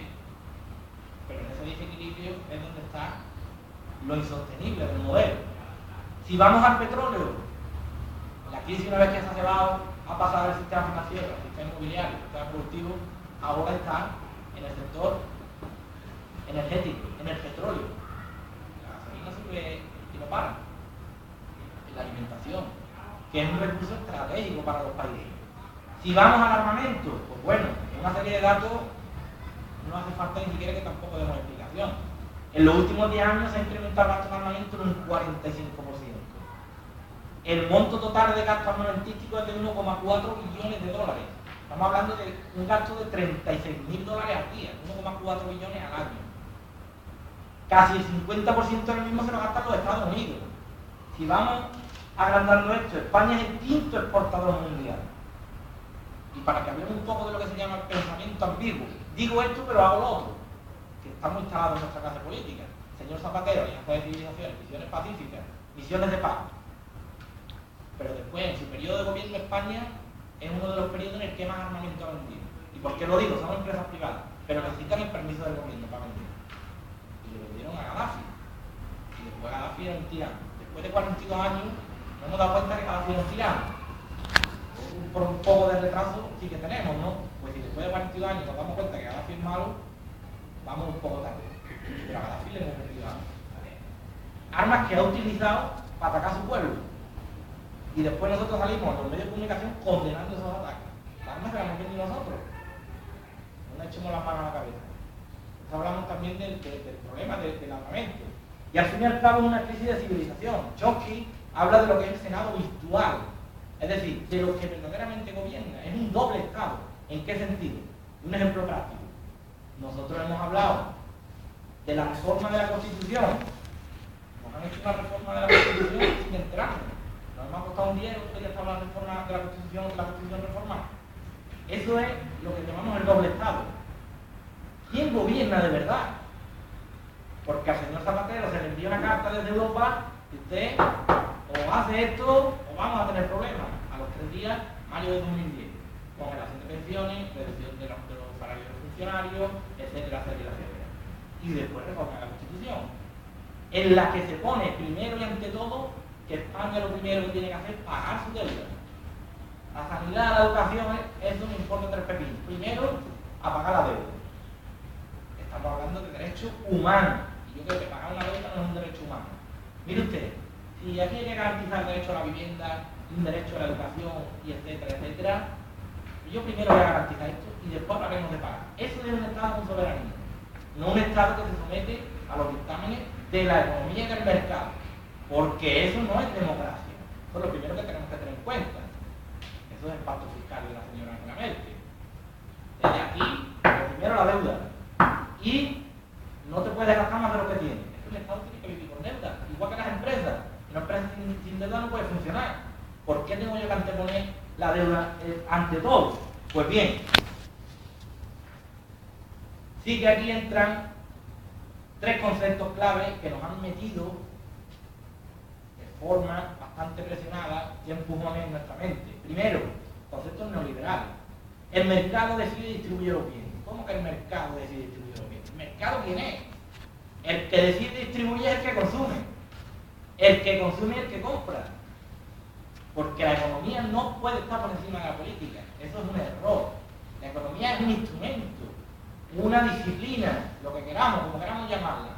Pero en ese desequilibrio es donde está lo insostenible del modelo. Si vamos al petróleo, la crisis, una vez que se ha llevado a pasar del sistema financiero al sistema inmobiliario, al sistema productivo, ahora está en el sector energético, en el petróleo. La gasolina sube y no para. En la alimentación, que es un recurso estratégico para los países. Si vamos al armamento, pues bueno, en una serie de datos no hace falta ni siquiera que tampoco demos explicación. En los últimos 10 años se ha incrementado el gasto en armamento en un 45%. El monto total de gasto armamentístico es de 1,4 billones de dólares. Estamos hablando de un gasto de 36.000 dólares al día, 1,4 billones al año. Casi el 50% del mismo se lo gastan los Estados Unidos. Si vamos agrandando esto, España es el 5º exportador mundial. Y para que hablemos un poco de lo que se llama el pensamiento ambiguo, digo esto pero hago lo otro, que está muy instalado en nuestra clase política. Señor Zapatero, alianza de civilizaciones, misiones pacíficas, misiones de paz. Pero después, en su periodo de gobierno, España es uno de los periodos en el que más armamento ha vendido. Y ¿Y por qué lo digo? Son empresas privadas, pero necesitan el permiso del gobierno para vender. Y lo vendieron a Gaddafi. Y después Gaddafi era un tirano. Después de 42 años nos hemos dado cuenta que Gaddafi era un tirano. Por un poco de retraso sí que tenemos, ¿no? Pues si después de 42 años nos damos cuenta que Gaddafi es malo, vamos un poco tarde. Pero a Gaddafi le hemos vendido armas que ha utilizado para atacar a su pueblo. Y después nosotros salimos en los medios de comunicación condenando esos ataques. Las armas se las hemos vendido nosotros. No nos echemos las manos a la cabeza. Entonces hablamos también del problema del armamento. Y al fin y al cabo es una crisis de civilización. Chomsky habla de lo que es el Senado virtual. Es decir, de lo que verdaderamente gobierna. Es un doble Estado. ¿En qué sentido? Un ejemplo práctico. Nosotros hemos hablado de la reforma de la Constitución. Nos han hecho una reforma de la Constitución sin enterarnos. Nos hemos costado un día y otro día está la reforma de la Constitución reformada. Eso es lo que llamamos el doble Estado. ¿Quién gobierna de verdad? Porque al señor Zapatero se le envía una carta desde Europa y usted o hace esto o vamos a tener problemas. A los 3 días, mayo de 2010, congelación de pensiones, reducción de los salarios de los funcionarios, etcétera, etcétera, etcétera. Y después reforma de la Constitución, en la que se pone primero y ante todo que España lo primero que tiene que hacer es pagar su deuda. La sanidad, la educación, eso me importa 3 pepinos. Primero, a pagar la deuda. Estamos hablando de derechos humanos. Y yo creo que pagar una deuda no es un derecho humano. Mire usted, si aquí hay que garantizar el derecho a la vivienda, un derecho a la educación, y etcétera, etcétera, yo primero voy a garantizar esto y después hablaremos de pagar. Eso es un Estado con soberanía. No un Estado que se somete a los dictámenes de la economía y del mercado. Porque eso no es democracia. Eso es lo primero que tenemos que tener en cuenta. Eso es el pacto fiscal de la señora Angela Merkel. Desde aquí, primero la deuda. Y no te puedes gastar más de lo que tienes. Es que el Estado tiene que vivir con deuda. Igual que las empresas. Una empresa sin deuda no puede funcionar. ¿Por qué tengo yo que anteponer la deuda ante todo? Pues bien, sí que aquí entran 3 conceptos clave que nos han metido forma bastante presionada y empujones en nuestra mente. Primero, conceptos neoliberales. El mercado decide y distribuye los bienes. ¿Cómo que el mercado decide y distribuye los bienes? ¿El mercado quién es? El que decide y distribuye es el que consume. El que consume es el que compra. Porque la economía no puede estar por encima de la política. Eso es un error. La economía es un instrumento, una disciplina, lo que queramos, como queramos llamarla,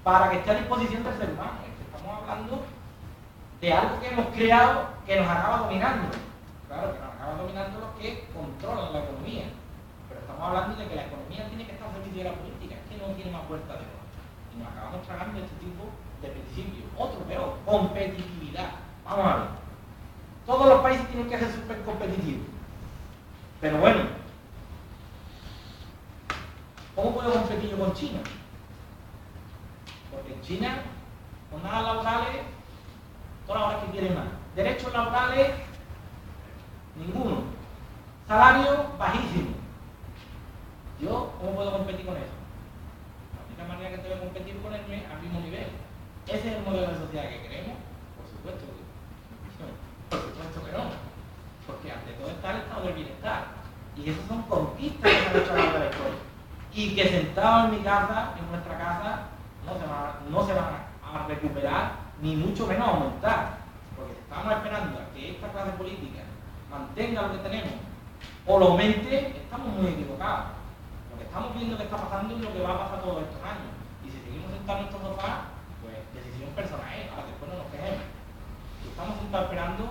para que esté a disposición del ser humano. Estamos hablando de algo que hemos creado que nos acaba dominando. Claro, que nos acaba dominando los que controlan la economía. Pero estamos hablando de que la economía tiene que estar al servicio de la política, es que no tiene más vuelta de hoja. Y nos acabamos tragando este tipo de principios. Otro peor, competitividad. Vamos a ver. Todos los países tienen que ser súper competitivos. Pero bueno, ¿cómo puedo competir yo con China? Porque en China, jornadas laborales, todas las horas que quieren más. Derechos laborales, ninguno. Salario, bajísimo. ¿Yo cómo puedo competir con eso? La única manera que tengo de competir con él es al mismo nivel. ¿Ese es el modelo de sociedad que queremos? Por supuesto que no. Por supuesto que no. Porque ante todo está el estado del bienestar. Y esas son conquistas que se han hecho a lo largo de la historia. Y que sentados en mi casa, en nuestra casa, no se van a recuperar, ni mucho menos aumentar. Porque estamos esperando a que esta clase política mantenga lo que tenemos o lo aumente, estamos muy equivocados. Lo que estamos viendo que está pasando es lo que va a pasar todos estos años. Y si seguimos sentados en estos sofás, pues decisión personal, ahora después no nos quejemos. Si estamos sentados esperando,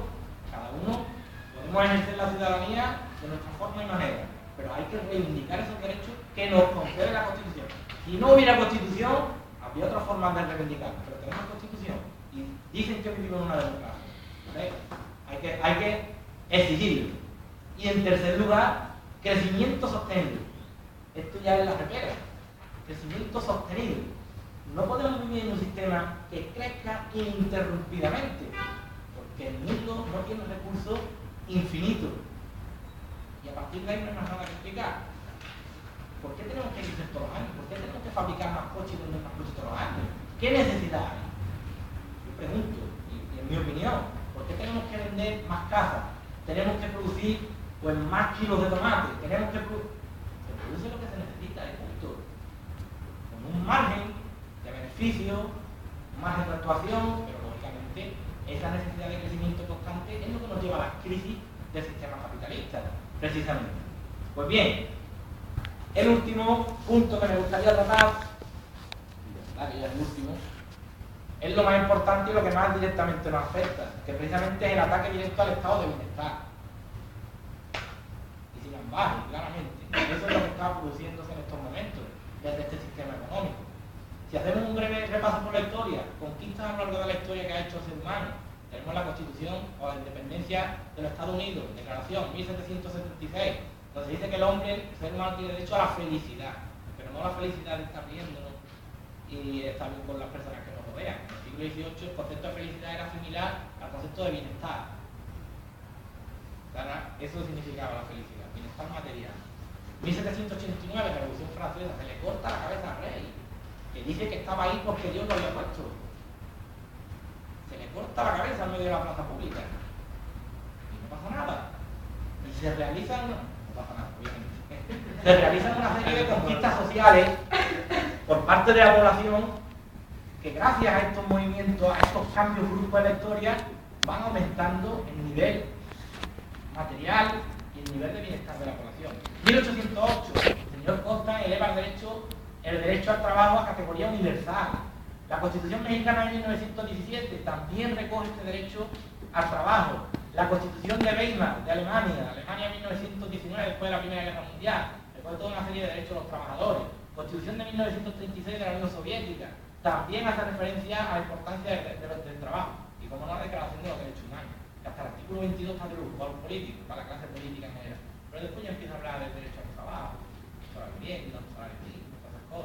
cada uno podemos ejercer la ciudadanía de nuestra forma y manera, pero hay que reivindicar esos derechos que nos concede la Constitución. Si no hubiera Constitución, habría otra forma de reivindicar, pero tenemos Constitución y dicen que vivimos en una democracia. ¿Vale? Hay que exigirlo. Y en tercer lugar, crecimiento sostenible. Esto ya es la repera. Crecimiento sostenible. No podemos vivir en un sistema que crezca ininterrumpidamente, porque el mundo no tiene recursos infinitos. Y a partir de ahí no hay más nada que explicar. ¿Por qué tenemos que crecer todos los años? ¿Por qué tenemos que fabricar más coches y vender más coches todos los años? ¿Qué necesidad hay? Yo pregunto, y en mi opinión, ¿por qué tenemos que vender más casas? Tenemos que producir pues más kilos de tomate. Tenemos que se produce lo que se necesita, y punto. Con un margen de beneficio, un margen de actuación, pero lógicamente esa necesidad de crecimiento constante es lo que nos lleva a las crisis del sistema capitalista, precisamente. Pues bien, el último punto que me gustaría tratar, que ya es el último, es lo más importante y lo que más directamente nos afecta, que precisamente es el ataque directo al estado de bienestar. Y sin ambaje, claramente. Eso es lo que está produciéndose en estos momentos, desde este sistema económico. Si hacemos un breve repaso por la historia, conquistas a lo largo de la historia que ha hecho el ser humano, tenemos la Constitución o la Independencia de los Estados Unidos, Declaración 1776, donde dice que el hombre, el ser humano, tiene derecho a la felicidad, pero no a la felicidad de estar riéndonos y estar bien con las personas que nos rodean. En el siglo XVIII el concepto de felicidad era similar al concepto de bienestar. Eso significaba la felicidad, bienestar material. 1789, la Revolución Francesa, se le corta la cabeza al rey, que dice que estaba ahí porque Dios lo había puesto. Se le corta la cabeza en medio de la plaza pública y no pasa nada. Y se realizan, no pasa nada, obviamente, se realizan una serie de conquistas sociales por parte de la población que gracias a estos movimientos, a estos cambios bruscos en la historia, van aumentando el nivel material y el nivel de bienestar de la población. 1808, el señor Costa eleva el derecho al trabajo a categoría universal. La Constitución mexicana de 1917 también recoge este derecho al trabajo. La Constitución de Weimar, de Alemania 1919, después de la Primera Guerra Mundial, recoge toda una serie de derechos a los trabajadores. Constitución de 1936 de la Unión Soviética, también hace referencia a la importancia del trabajo. Y como no, la Declaración de los Derechos Humanos, que hasta el artículo 22 está de lujo para los políticos, para la clase política en general. Pero después ya empieza a hablar del derecho al trabajo, salario mínimo, salario mínimo.